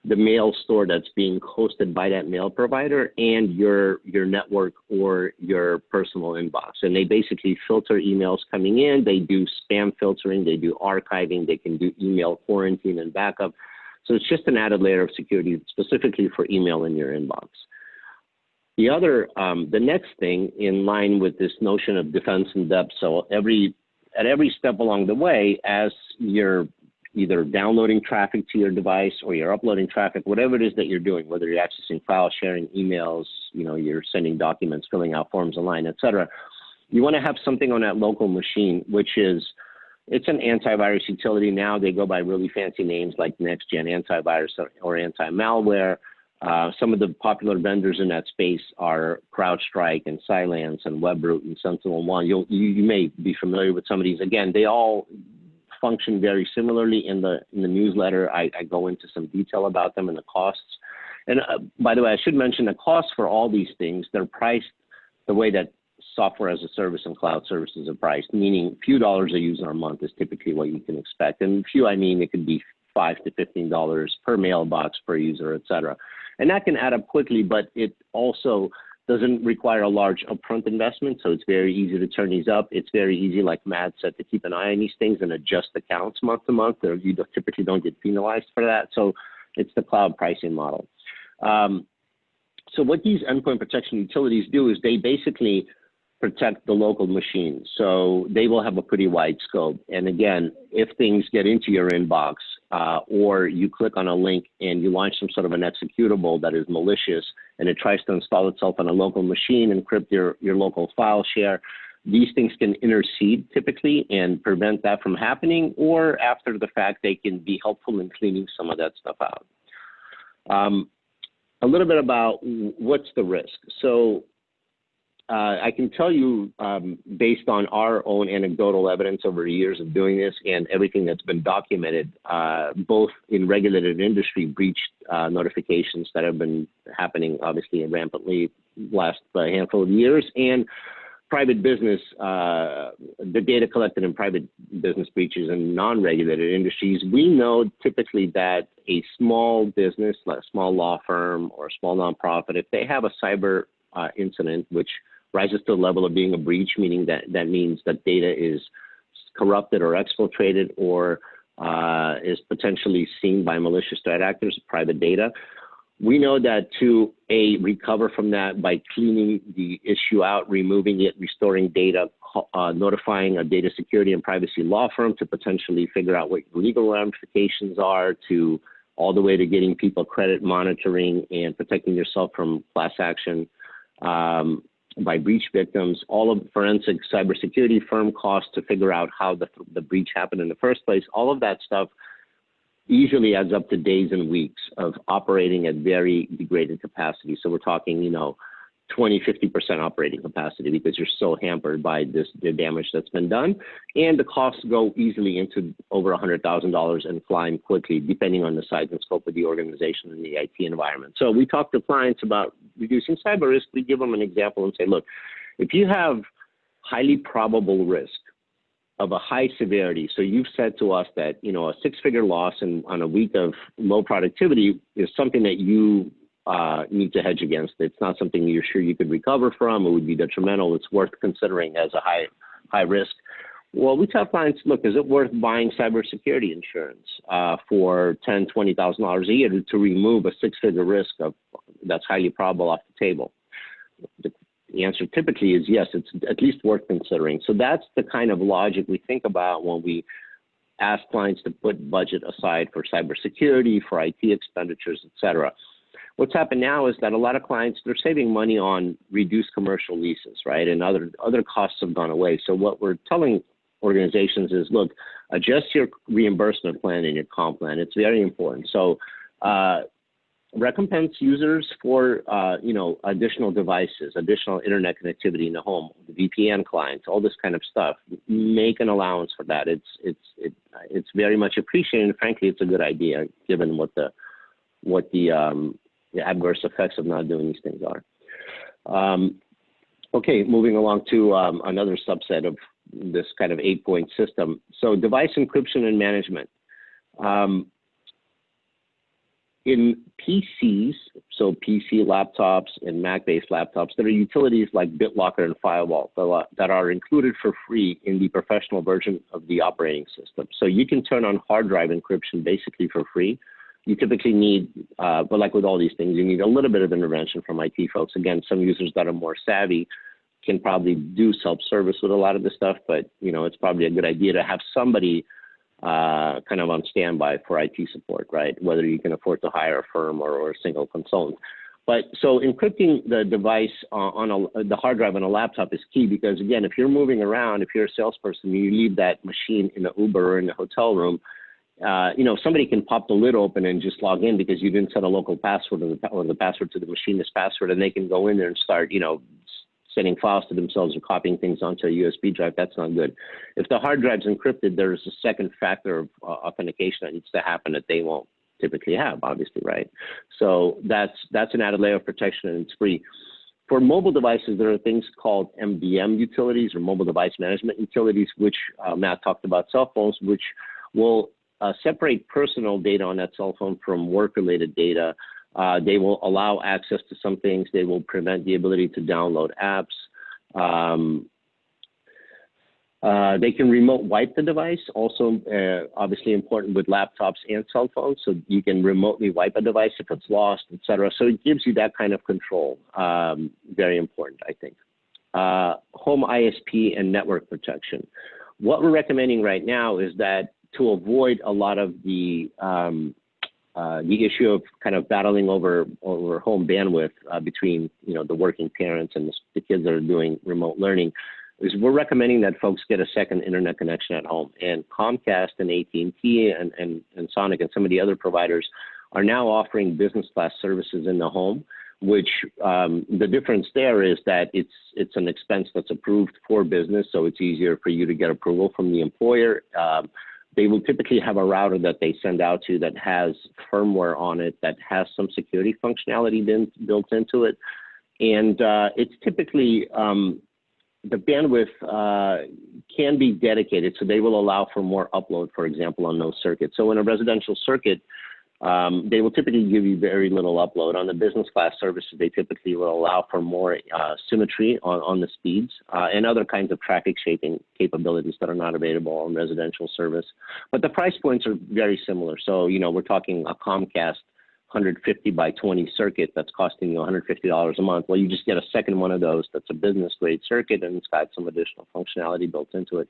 the mail store that's being hosted by that mail provider and your network or your personal inbox. And they basically filter emails coming in, they do spam filtering, they do archiving, they can do email quarantine and backup. So it's just an added layer of security specifically for email in your inbox. The next thing in line with this notion of defense in depth, so at every step along the way, as you're either downloading traffic to your device or you're uploading traffic, whatever it is that you're doing, whether you're accessing file sharing, emails, you're sending documents, filling out forms online, et cetera, you want to have something on that local machine, it's an antivirus utility. Now they go by really fancy names like Next Gen Antivirus or anti-malware. Some of the popular vendors in that space are CrowdStrike and Cylance and Webroot and SentinelOne. You may be familiar with some of these. Again, they all function very similarly. In the newsletter, I go into some detail about them and the costs. And by the way, I should mention the costs for all these things, they're priced the way that software as a service and cloud services are priced, meaning a few dollars a user a month is typically what you can expect. And few, I mean, it could be $5 to $15 per mailbox per user, et cetera. And that can add up quickly, but it also doesn't require a large upfront investment, so it's very easy to turn these up. It's very easy, like Matt said, to keep an eye on these things and adjust accounts month to month. You typically don't get penalized for that, so it's the cloud pricing model. So what these endpoint protection utilities do is they basically protect the local machine. So they will have a pretty wide scope. And again, if things get into your inbox or you click on a link and you launch some sort of an executable that is malicious and it tries to install itself on a local machine, encrypt your local file share, these things can intercede typically and prevent that from happening, or after the fact, they can be helpful in cleaning some of that stuff out. A little bit about what's the risk. So I can tell you, based on our own anecdotal evidence over years of doing this and everything that's been documented, both in regulated industry breach notifications that have been happening obviously rampantly last handful of years, and private business, the data collected in private business breaches in non-regulated industries, we know typically that a small business, like a small law firm or a small nonprofit, if they have a cyber incident, which rises to the level of being a breach, meaning that means that data is corrupted or exfiltrated or is potentially seen by malicious threat actors, private data. We know that to recover from that by cleaning the issue out, removing it, restoring data, notifying a data security and privacy law firm to potentially figure out what legal ramifications are, to all the way to getting people credit monitoring and protecting yourself from class action by breach victims, all of the forensic cybersecurity firm costs to figure out how the breach happened in the first place, all of that stuff easily adds up to days and weeks of operating at very degraded capacity. So we're talking, 20, 50% operating capacity because you're so hampered by the damage that's been done. And the costs go easily into over $100,000 and climb quickly, depending on the size and scope of the organization and the IT environment. So we talk to clients about reducing cyber risk. We give them an example and say, look, if you have highly probable risk of a high severity, so you've said to us that, a six-figure loss on a week of low productivity is something that you need to hedge against. It's not something you're sure you could recover from. It would be detrimental. It's worth considering as a high risk. Well, we tell clients, look, is it worth buying cybersecurity insurance for $10,000, $20,000 a year to remove a six-figure risk that's highly probable off the table? The answer typically is yes, it's at least worth considering. So that's the kind of logic we think about when we ask clients to put budget aside for cybersecurity, for IT expenditures, et cetera. What's happened now is that a lot of clients, they're saving money on reduced commercial leases, right? And other costs have gone away. So what we're telling organizations is, look, adjust your reimbursement plan and your comp plan. It's very important. So recompense users for, additional devices, additional internet connectivity in the home, the VPN clients, all this kind of stuff. Make an allowance for that. It's very much appreciated. And frankly, it's a good idea given what the adverse effects of not doing these things are. Okay, moving along to another subset of this kind of 8-point system. So device encryption and management. In PCs, so PC laptops and Mac-based laptops, there are utilities like BitLocker and Firewall that are included for free in the professional version of the operating system. So you can turn on hard drive encryption basically for free. You typically need, but like with all these things, you need a little bit of intervention from IT folks. Again, some users that are more savvy can probably do self-service with a lot of this stuff, but it's probably a good idea to have somebody kind of on standby for IT support, right? Whether you can afford to hire a firm or a single consultant. But so encrypting the device on the hard drive on a laptop is key because, again, if you're moving around, if you're a salesperson, you leave that machine in the Uber or in the hotel room, somebody can pop the lid open and just log in because you didn't set a local password or the password to the machine is password, and they can go in there and start, sending files to themselves or copying things onto a USB drive. That's not good. If the hard drive's encrypted, there's a second factor of authentication that needs to happen that they won't typically have, obviously, right? So that's an added layer of protection, and it's free. For mobile devices, there are things called MDM utilities or mobile device management utilities, which Matt talked about cell phones, which will separate personal data on that cell phone from work-related data. They will allow access to some things. They will prevent the ability to download apps. They can remote wipe the device, also obviously important with laptops and cell phones. So you can remotely wipe a device if it's lost, et cetera. So it gives you that kind of control. Very important, I think. Home ISP and network protection. What we're recommending right now is that to avoid a lot of the issue of kind of battling over home bandwidth between the working parents and the kids that are doing remote learning, is we're recommending that folks get a second internet connection at home. And Comcast and AT&T and Sonic and some of the other providers are now offering business class services in the home, which the difference there is that it's an expense that's approved for business, so it's easier for you to get approval from the employer. They will typically have a router that they send out to that has firmware on it that has some security functionality built into it. And it's typically, the bandwidth can be dedicated, so they will allow for more upload, for example, on those circuits. So in a residential circuit, they will typically give you very little upload. On the business class services, they typically will allow for more symmetry on the speeds and other kinds of traffic shaping capabilities that are not available on residential service. But the price points are very similar. So, we're talking a Comcast 150 by 20 circuit that's costing you $150 a month. Well, you just get a second one of those that's a business grade circuit, and it's got some additional functionality built into it.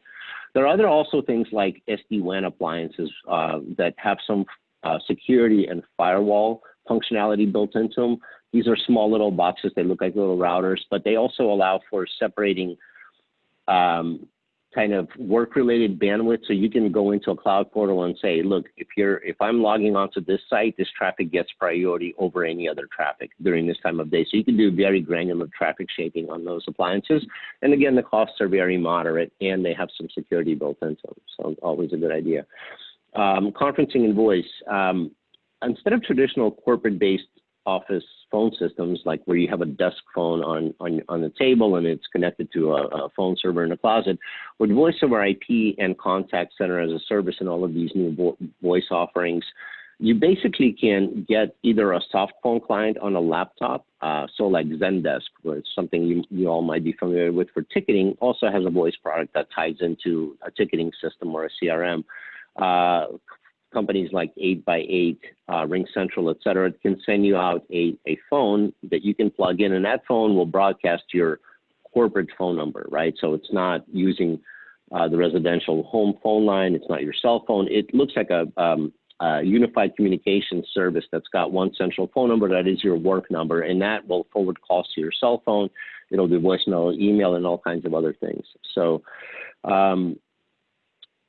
There are also things like SD-WAN appliances that have some security and firewall functionality built into them. These are small little boxes. They look like little routers, but they also allow for separating kind of work-related bandwidth. So you can go into a cloud portal and say, look, if I'm logging onto this site, this traffic gets priority over any other traffic during this time of day. So you can do very granular traffic shaping on those appliances. And again, the costs are very moderate, and they have some security built into them. So always a good idea. Conferencing and voice. Instead of traditional corporate-based office phone systems, like where you have a desk phone on the table and it's connected to a phone server in a closet, with voice over IP and contact center as a service and all of these new voice offerings, you basically can get either a soft phone client on a laptop, so like Zendesk, where it's something you all might be familiar with for ticketing, also has a voice product that ties into a ticketing system or a CRM. Companies like 8x8, RingCentral, et cetera, can send you out a phone that you can plug in, and that phone will broadcast your corporate phone number, right? So it's not using the residential home phone line. It's not your cell phone. It looks like a unified communication service that's got one central phone number that is your work number, and that will forward calls to your cell phone. It'll do voicemail, email, and all kinds of other things. So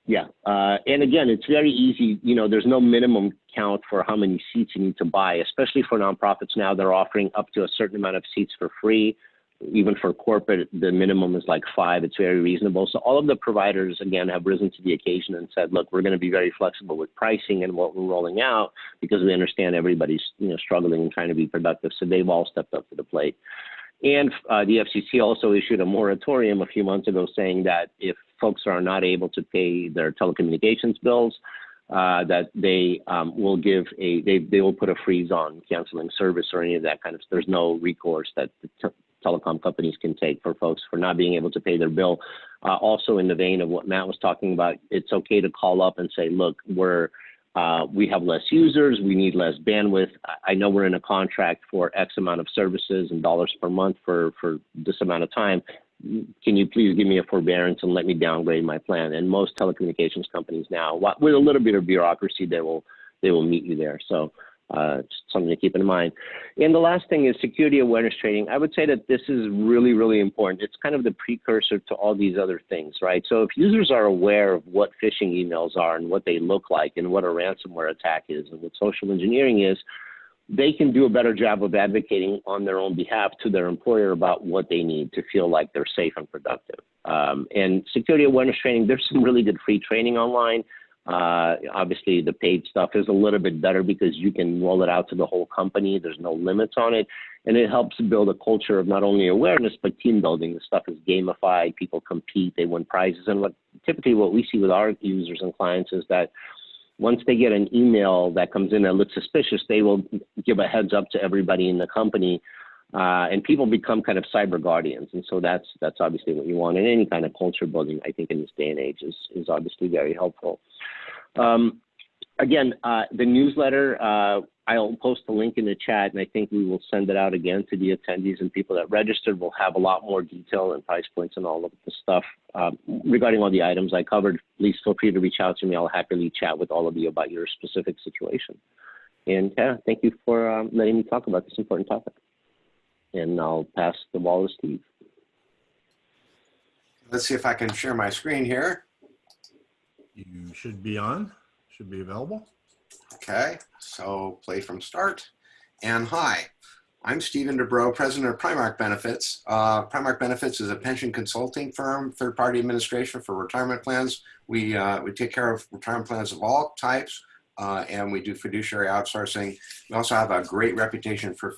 Yeah. And again, it's very easy. You know, there's no minimum count for how many seats you need to buy, especially for nonprofits now. They're offering up to a certain amount of seats for free. Even for corporate, the minimum is like 5. It's very reasonable. So all of the providers, again, have risen to the occasion and said, look, we're going to be very flexible with pricing and what we're rolling out because we understand everybody's, you know, struggling and trying to be productive. So they've all stepped up to the plate. And the FCC also issued a moratorium a few months ago saying that if folks are not able to pay their telecommunications bills, that they will give they will put a freeze on canceling service or any of that kind of stuff. There's no recourse that the telecom companies can take for folks for not being able to pay their bill. Also in the vein of what Matt was talking about, it's okay to call up and say, look, we have less users, we need less bandwidth. I know we're in a contract for X amount of services and dollars per month for this amount of time. Can you please give me a forbearance and let me downgrade my plan? And most telecommunications companies now, with a little bit of bureaucracy, they will meet you there. So just something to keep in mind. And the last thing is security awareness training. I would say that this is really, really important. It's kind of the precursor to all these other things, right? So if users are aware of what phishing emails are and what they look like and what a ransomware attack is and what social engineering is, they can do a better job of advocating on their own behalf to their employer about what they need to feel like they're safe and productive. And security awareness training, there's some really good free training online. Obviously, the paid stuff is a little bit better because you can roll it out to the whole company. There's no limits on it. And it helps build a culture of not only awareness, but team building. The stuff is gamified. People compete. They win prizes. And typically what we see with our users and clients is that once they get an email that comes in that looks suspicious, they will give a heads up to everybody in the company. And people become kind of cyber guardians. And so that's obviously what you want. And any kind of culture building, I think, in this day and age is obviously very helpful. Again, the newsletter, I'll post a link in the chat, and I think we will send it out again to the attendees and people that registered. Will have a lot more detail and price points and all of the stuff regarding all the items I covered. Please feel free to reach out to me. I'll happily chat with all of you about your specific situation. And yeah, thank you for letting me talk about this important topic. And I'll pass the ball to Steve. Let's see if I can share my screen here. You should be available. Okay, so play from start. And hi, I'm Stephen DeBrow, president of Primark Benefits. Primark Benefits is a pension consulting firm, third-party administration for retirement plans. We take care of retirement plans of all types, and we do fiduciary outsourcing. We also have a great reputation for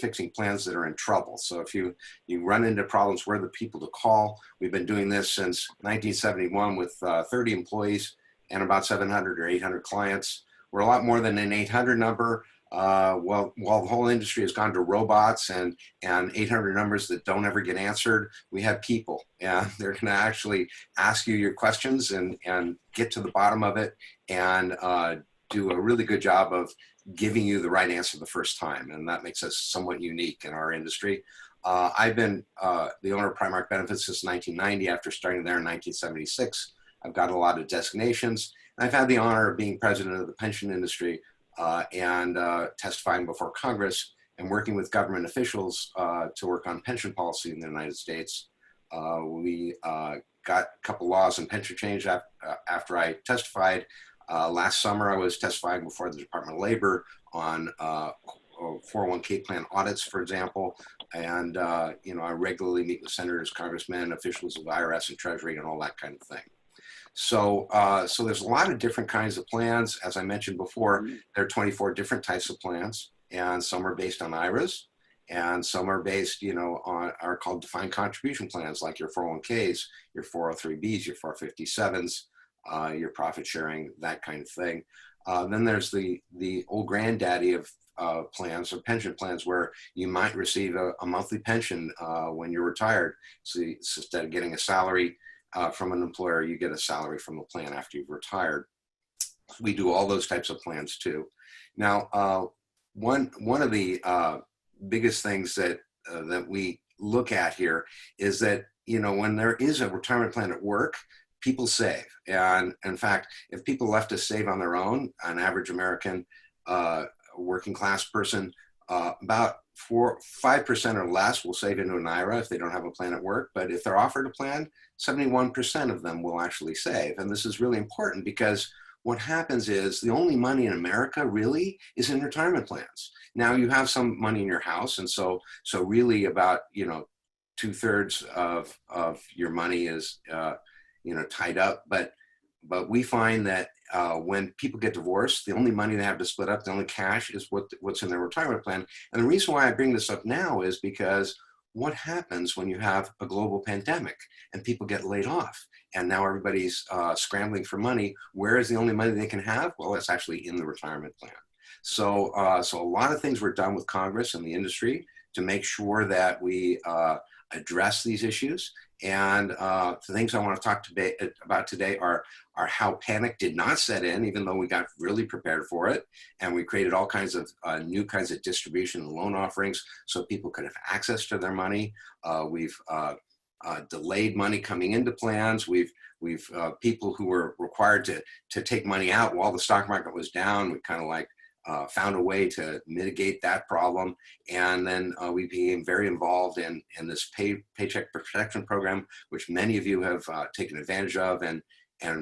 fixing plans that are in trouble. So if you run into problems, we're the people to call. We've been doing this since 1971 with 30 employees and about 700 or 800 clients. We're a lot more than an 800 number. While the whole industry has gone to robots and 800 numbers that don't ever get answered, we have people, and they're going to actually ask you your questions and get to the bottom of it and do a really good job of giving you the right answer the first time, and that makes us somewhat unique in our industry. I've been the owner of Primark Benefits since 1990 after starting there in 1976. I've got a lot of designations, and I've had the honor of being president of the pension industry and testifying before Congress and working with government officials to work on pension policy in the United States. We got a couple laws and pension change after I testified. Last summer, I was testifying before the Department of Labor on 401k plan audits, for example. And, I regularly meet with senators, congressmen, officials of the IRS and Treasury and all that kind of thing. So there's a lot of different kinds of plans. As I mentioned before, there are 24 different types of plans, and some are based on IRAs, and some are based, are called defined contribution plans, like your 401ks, your 403bs, your 457s, your profit sharing, that kind of thing. Then there's the old granddaddy of plans or pension plans where you might receive a monthly pension when you're retired. So instead of getting a salary from an employer, you get a salary from the plan after you've retired. We do all those types of plans too. Now, one of the biggest things that we look at here is that, when there is a retirement plan at work, people save. And in fact, if people left to save on their own, an average American working class person, about 5% or less will save into an IRA if they don't have a plan at work. But if they're offered a plan, 71% of them will actually save. And this is really important because what happens is the only money in America really is in retirement plans. Now you have some money in your house. And so really about, 2/3 of your money is, tied up. But we find that when people get divorced, the only money they have to split up, the only cash is what's in their retirement plan. And the reason why I bring this up now is because what happens when you have a global pandemic and people get laid off and now everybody's scrambling for money? Where is the only money they can have? Well, it's actually in the retirement plan. So a lot of things were done with Congress and the industry to make sure that we address these issues. And the things I want to talk about today are how panic did not set in, even though we got really prepared for it. And we created all kinds of new kinds of distribution and loan offerings so people could have access to their money. We've delayed money coming into plans. We've people who were required to take money out while the stock market was down. We kind of like found a way to mitigate that problem. And then we became very involved in this paycheck protection program, which many of you have taken advantage of. And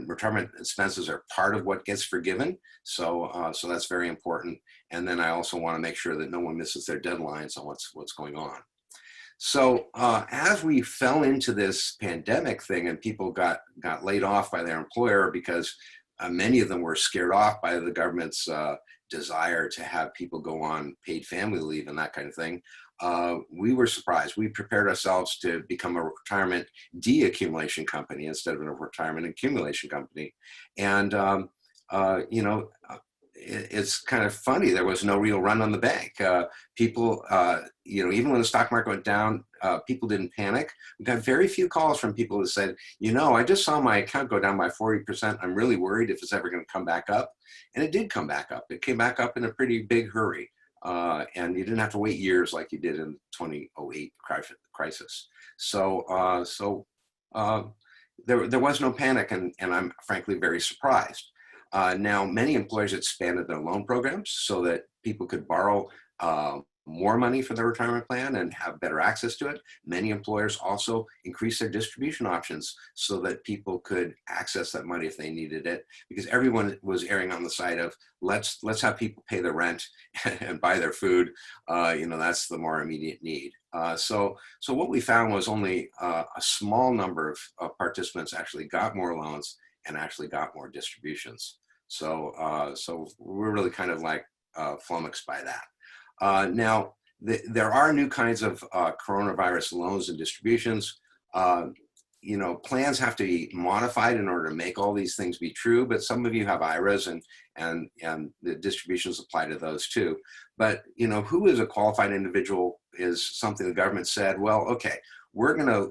retirement expenses are part of what gets forgiven. So that's very important. And then I also want to make sure that no one misses their deadlines on what's going on. So as we fell into this pandemic thing and people got laid off by their employer because many of them were scared off by the government's desire to have people go on paid family leave and that kind of thing, we were surprised. We prepared ourselves to become a retirement deaccumulation company instead of a retirement accumulation company. And, it's kind of funny. There was no real run on the bank. People, even when the stock market went down, people didn't panic. We got very few calls from people who said, I just saw my account go down by 40%. I'm really worried if it's ever going to come back up. And it did come back up. It came back up in a pretty big hurry. And you didn't have to wait years like you did in the 2008 crisis. So there was no panic, and I'm frankly very surprised. Now, many employers expanded their loan programs so that people could borrow more money for their retirement plan and have better access to it. Many employers also increased their distribution options so that people could access that money if they needed it, because everyone was erring on the side of let's have people pay their rent and buy their food. That's the more immediate need. So what we found was only a small number of participants actually got more loans and actually got more distributions. So we're really kind of like flummoxed by that. Now, there are new kinds of coronavirus loans and distributions. Plans have to be modified in order to make all these things be true, but some of you have IRAs and the distributions apply to those too. But, who is a qualified individual is something the government said, well, okay,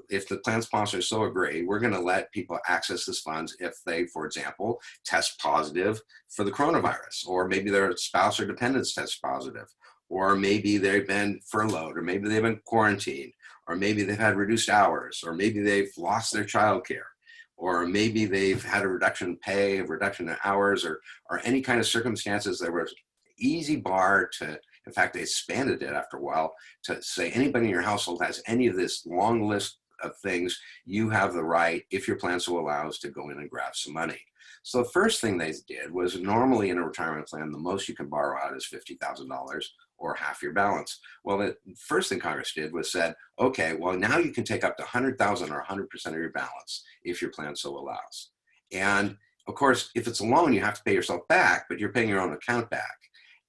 if the plan sponsors so agree, we're going to let people access this funds if they, for example, test positive for the coronavirus, or maybe their spouse or dependents test positive, or maybe they've been furloughed, or maybe they've been quarantined, or maybe they've had reduced hours, or maybe they've lost their childcare, or maybe they've had a reduction in pay, a reduction in hours, or any kind of circumstances. There was easy bar to, in fact, they expanded it after a while to say anybody in your household has any of this long list of things, you have the right, if your plan so allows, to go in and grab some money. So the first thing they did was, normally in a retirement plan, the most you can borrow out is $50,000 or half your balance. Well, the first thing Congress did was said, okay, well, now you can take up to $100,000 or 100% of your balance if your plan so allows. And of course, if it's a loan, you have to pay yourself back, but you're paying your own account back.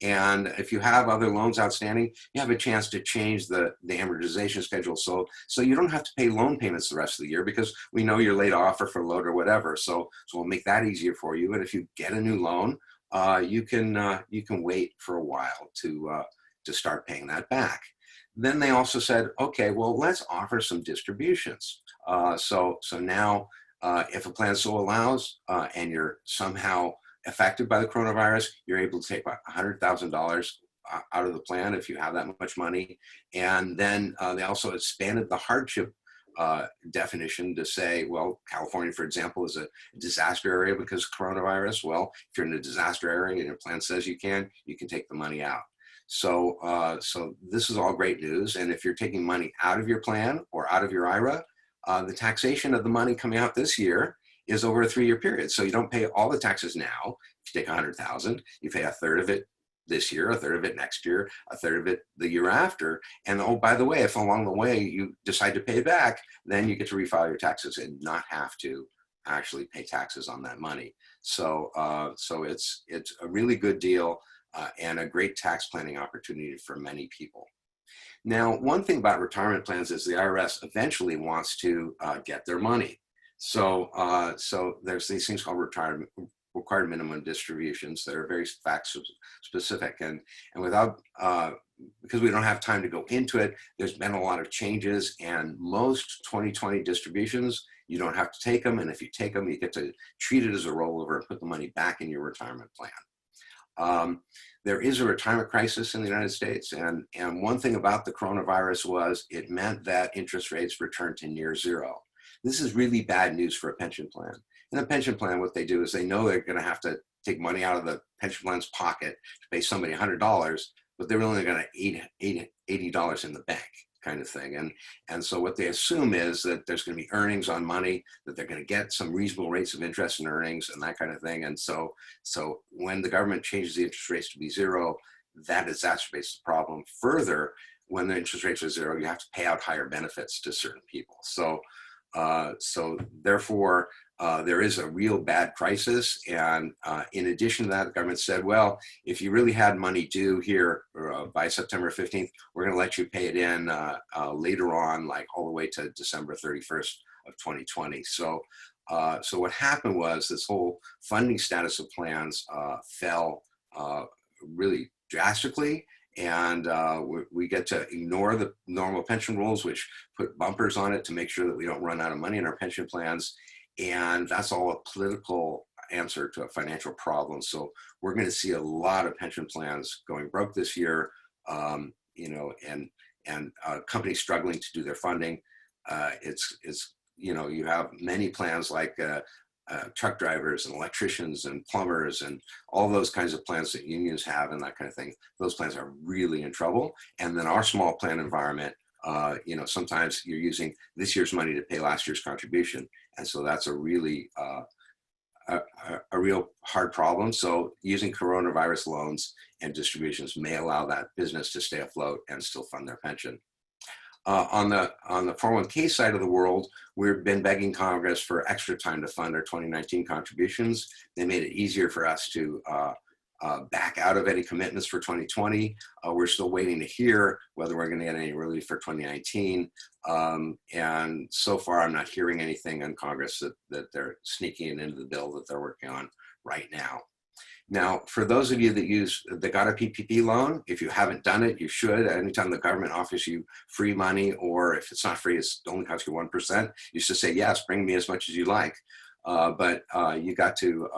And if you have other loans outstanding, you have a chance to change the amortization schedule so you don't have to pay loan payments the rest of the year, because we know you're laid off or furloughed or whatever. So we'll make that easier for you. And if you get a new loan, you can wait for a while to start paying that back. Then they also said, okay, well, let's offer some distributions. So now, if a plan so allows, and you're somehow affected by the coronavirus, you're able to take about $100,000 out of the plan if you have that much money. And then they also expanded the hardship definition to say, well, California, for example, is a disaster area because of coronavirus. Well, if you're in a disaster area and your plan says you can take the money out. So this is all great news. And if you're taking money out of your plan or out of your IRA, the taxation of the money coming out this year is over a 3-year period. So you don't pay all the taxes now. If you take 100,000, you pay a third of it this year, a third of it next year, a third of it the year after. And oh, by the way, if along the way you decide to pay it back, then you get to refile your taxes and not have to actually pay taxes on that money. So it's a really good deal and a great tax planning opportunity for many people. Now, one thing about retirement plans is the IRS eventually wants to get their money. So there's these things called required minimum distributions that are very fact specific, and without because we don't have time to go into it, there's been a lot of changes, and most 2020 distributions, you don't have to take them, and if you take them, you get to treat it as a rollover and put the money back in your retirement plan. There is a retirement crisis in the United States, and one thing about the coronavirus was it meant that interest rates returned to near zero. This is really bad news for a pension plan. In a pension plan, what they do is they know they're going to have to take money out of the pension plan's pocket to pay somebody $100, but they're only going to $80 in the bank, kind of thing. And so what they assume is that there's going to be earnings on money, that they're going to get some reasonable rates of interest and earnings and that kind of thing. And so when the government changes the interest rates to be zero, that exacerbates the problem. Further, when the interest rates are zero, you have to pay out higher benefits to certain people. So therefore, there is a real bad crisis. And in addition to that, the government said, well, if you really had money due here by September 15th, we're going to let you pay it in later on, like all the way to December 31st of 2020. So what happened was this whole funding status of plans fell really drastically. And we get to ignore the normal pension rules, which put bumpers on it to make sure that we don't run out of money in our pension plans. And that's all a political answer to a financial problem. So we're going to see a lot of pension plans going broke this year, and companies struggling to do their funding. You have many plans like truck drivers and electricians and plumbers and all those kinds of plans that unions have and that kind of thing. Those plans are really in trouble. And then our small plan environment, sometimes you're using this year's money to pay last year's contribution. And so that's a really, a real hard problem. So using coronavirus loans and distributions may allow that business to stay afloat and still fund their pension. On the 401k side of the world, we've been begging Congress for extra time to fund our 2019 contributions. They made it easier for us to back out of any commitments for 2020. We're still waiting to hear whether we're going to get any relief for 2019. And so far, I'm not hearing anything on Congress that they're sneaking it into the bill that they're working on right now. Now, for those of you that got a PPP loan, if you haven't done it, you should. Anytime the government offers you free money, or if it's not free, it's only costs you 1%, you should say, yes, bring me as much as you like. But you got to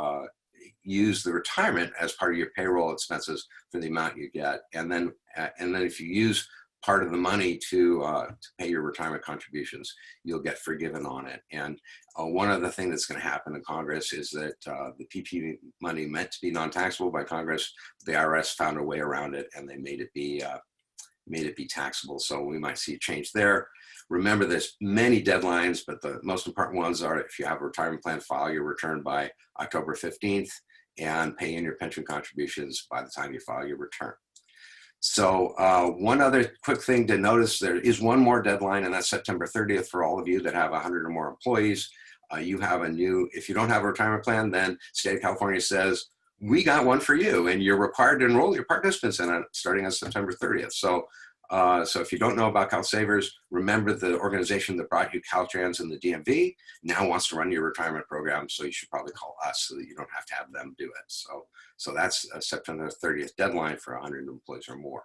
use the retirement as part of your payroll expenses for the amount you get. And then if you use part of the money to pay your retirement contributions, you'll get forgiven on it. And one other thing that's going to happen in Congress is that the PPP money meant to be non-taxable by Congress, the IRS found a way around it, and they made it be taxable. So we might see a change there. Remember, there's many deadlines, but the most important ones are if you have a retirement plan, file your return by October 15th and pay in your pension contributions by the time you file your return. So one other quick thing to notice, there is one more deadline, and that's September 30th for all of you that have 100 or more employees. You have if you don't have a retirement plan, then state of California says, we got one for you, and you're required to enroll your participants in it starting on September 30th. So if you don't know about CalSavers, remember the organization that brought you Caltrans and the DMV now wants to run your retirement program. So you should probably call us so that you don't have to have them do it. So that's a September 30th deadline for 100 employees or more.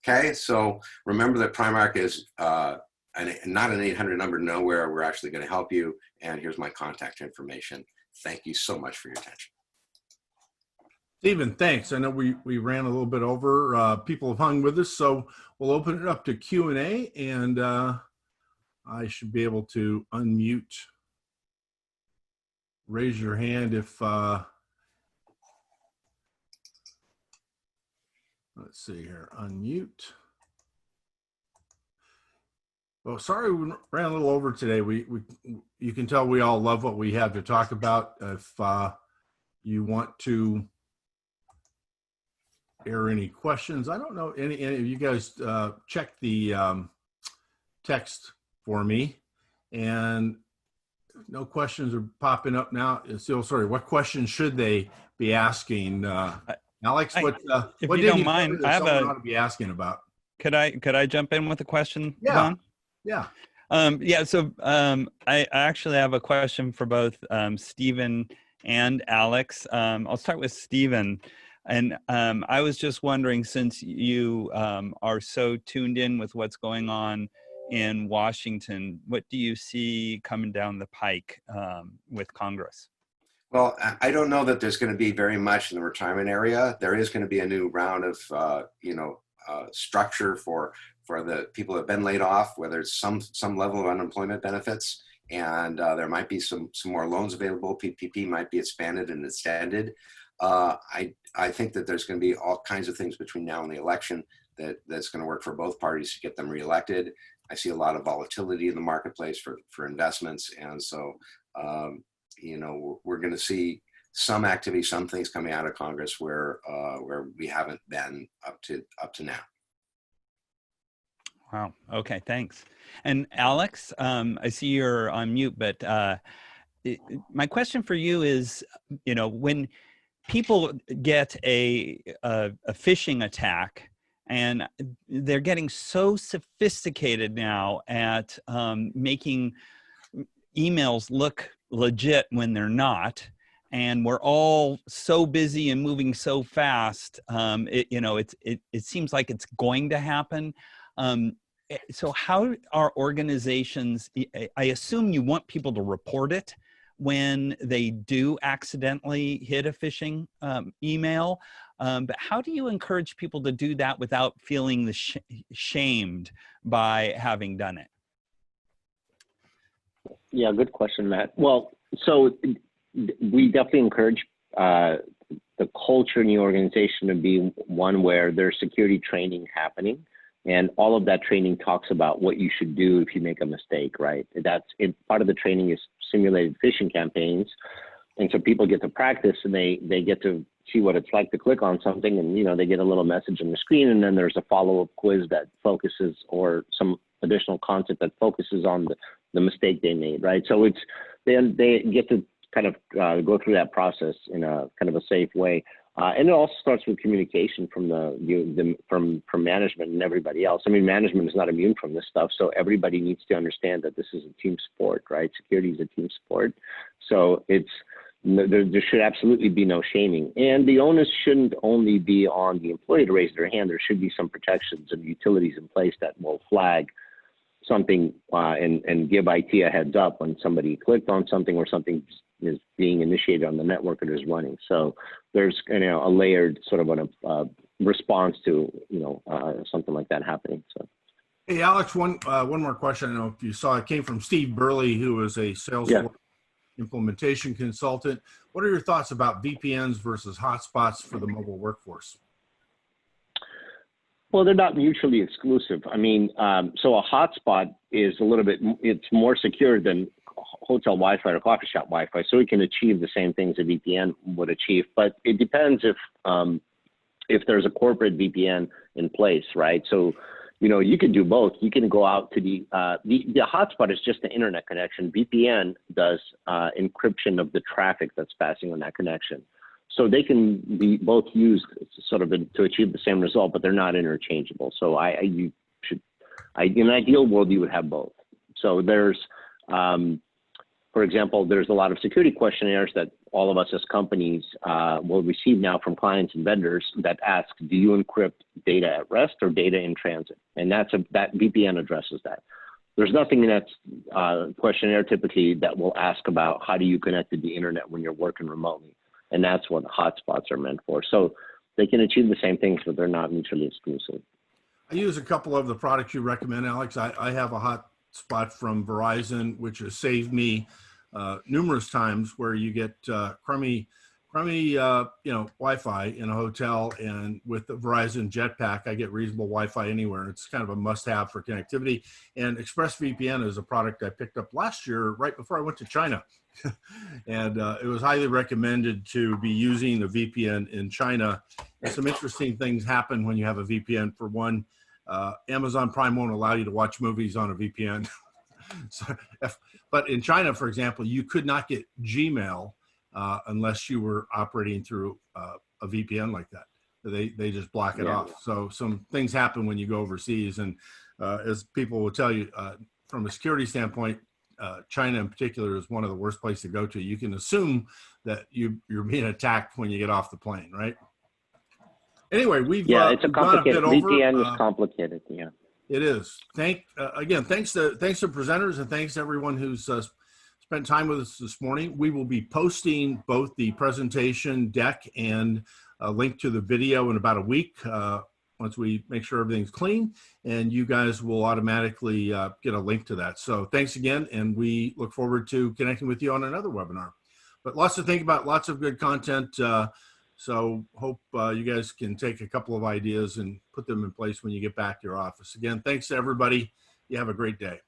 Okay, so remember that Primark is not an 800 number nowhere. We're actually going to help you. And here's my contact information. Thank you so much for your attention. Stephen, thanks. I know we ran a little bit over. People have hung with us, so we'll open it up to Q&A, and I should be able to unmute. Raise your hand if Let's see here, unmute. Well, sorry we ran a little over today. You can tell we all love what we have to talk about. If you want to air any questions, I don't know, any of you guys check the text for me, and no questions are popping up now. So sorry, what questions should they be asking? Alex, what if what you did don't he mind, cover that I have someone a. ought to be asking about? Could I jump in with a question, Yeah. Don? Yeah. Yeah. So I actually have a question for both Stephen and Alex. I'll start with Stephen. And I was just wondering, since you are so tuned in with what's going on in Washington, what do you see coming down the pike with Congress? Well, I don't know that there's going to be very much in the retirement area. There is going to be a new round of, structure for the people that have been laid off, whether it's some level of unemployment benefits, and there might be some more loans available. PPP might be expanded and extended. I think that there's going to be all kinds of things between now and the election that's going to work for both parties to get them reelected. I see a lot of volatility in the marketplace for investments, and so we're going to see some activity, some things coming out of Congress where we haven't been up to now. Wow. Okay. Thanks. And Alex, I see you're on mute, but my question for you is, when people get a phishing attack, and they're getting so sophisticated now at making emails look legit when they're not, and we're all so busy and moving so fast, it seems like it's going to happen. So how are organizations, I assume you want people to report it when they do accidentally hit a phishing email, but how do you encourage people to do that without feeling shamed by having done it? Yeah, good question, Matt. Well, so we definitely encourage the culture in the organization to be one where there's security training happening, and all of that training talks about what you should do if you make a mistake, right? That's it. Part of the training is simulated phishing campaigns, and so people get to practice, and they get to see what it's like to click on something, and they get a little message on the screen, and then there's a follow-up quiz that focuses, or some additional content that focuses on the mistake they made, right? So they get to kind of go through that process in a kind of a safe way. And it also starts with communication from from management and everybody else. I mean, management is not immune from this stuff, so everybody needs to understand that this is a team sport, right? Security is a team sport, so there should absolutely be no shaming, and the onus shouldn't only be on the employee to raise their hand. There should be some protections and utilities in place that will flag something and give IT a heads up when somebody clicked on something or something is being initiated on the network or is running. So there's a layered sort of a response to something like that happening. So. Hey, Alex, one more question. I don't know if you saw it came from Steve Burley, who is a Salesforce implementation consultant. What are your thoughts about VPNs versus hotspots for the mobile workforce? Well, they're not mutually exclusive. I mean, so a hotspot is it's more secure than hotel Wi-Fi or coffee shop Wi-Fi, so it can achieve the same things a VPN would achieve. But it depends if there's a corporate VPN in place, right? So, you can do both. You can go out to the hotspot is just an internet connection. VPN does encryption of the traffic that's passing on that connection. So they can be both used sort of to achieve the same result, but they're not interchangeable. So in an ideal world, you would have both. So there's, for example, there's a lot of security questionnaires that all of us as companies will receive now from clients and vendors that ask, do you encrypt data at rest or data in transit? And that VPN addresses that. There's nothing in that questionnaire typically that will ask about how do you connect to the internet when you're working remotely. And that's what hotspots are meant for. So they can achieve the same things, but they're not mutually exclusive. I use a couple of the products you recommend, Alex. I have a hotspot from Verizon, which has saved me numerous times where you get crummy Wi-Fi in a hotel, and with the Verizon Jetpack, I get reasonable Wi-Fi anywhere. It's kind of a must-have for connectivity. And ExpressVPN is a product I picked up last year, right before I went to China. And it was highly recommended to be using a VPN in China. And some interesting things happen when you have a VPN. For one, Amazon Prime won't allow you to watch movies on a VPN. But in China, for example, you could not get Gmail unless you were operating through a VPN like that. They just block it off. So some things happen when you go overseas. And as people will tell you, from a security standpoint, China in particular is one of the worst places to go to. You can assume that you're being attacked when you get off the plane, right? Anyway, it's a complicated. VPN is complicated. Yeah, it is. Thanks to presenters, and thanks to everyone who's spent time with us this morning. We will be posting both the presentation deck and a link to the video in about a week once we make sure everything's clean, and you guys will automatically get a link to that. So thanks again, and we look forward to connecting with you on another webinar. But lots to think about, lots of good content. So hope you guys can take a couple of ideas and put them in place when you get back to your office. Again, thanks to everybody. You have a great day.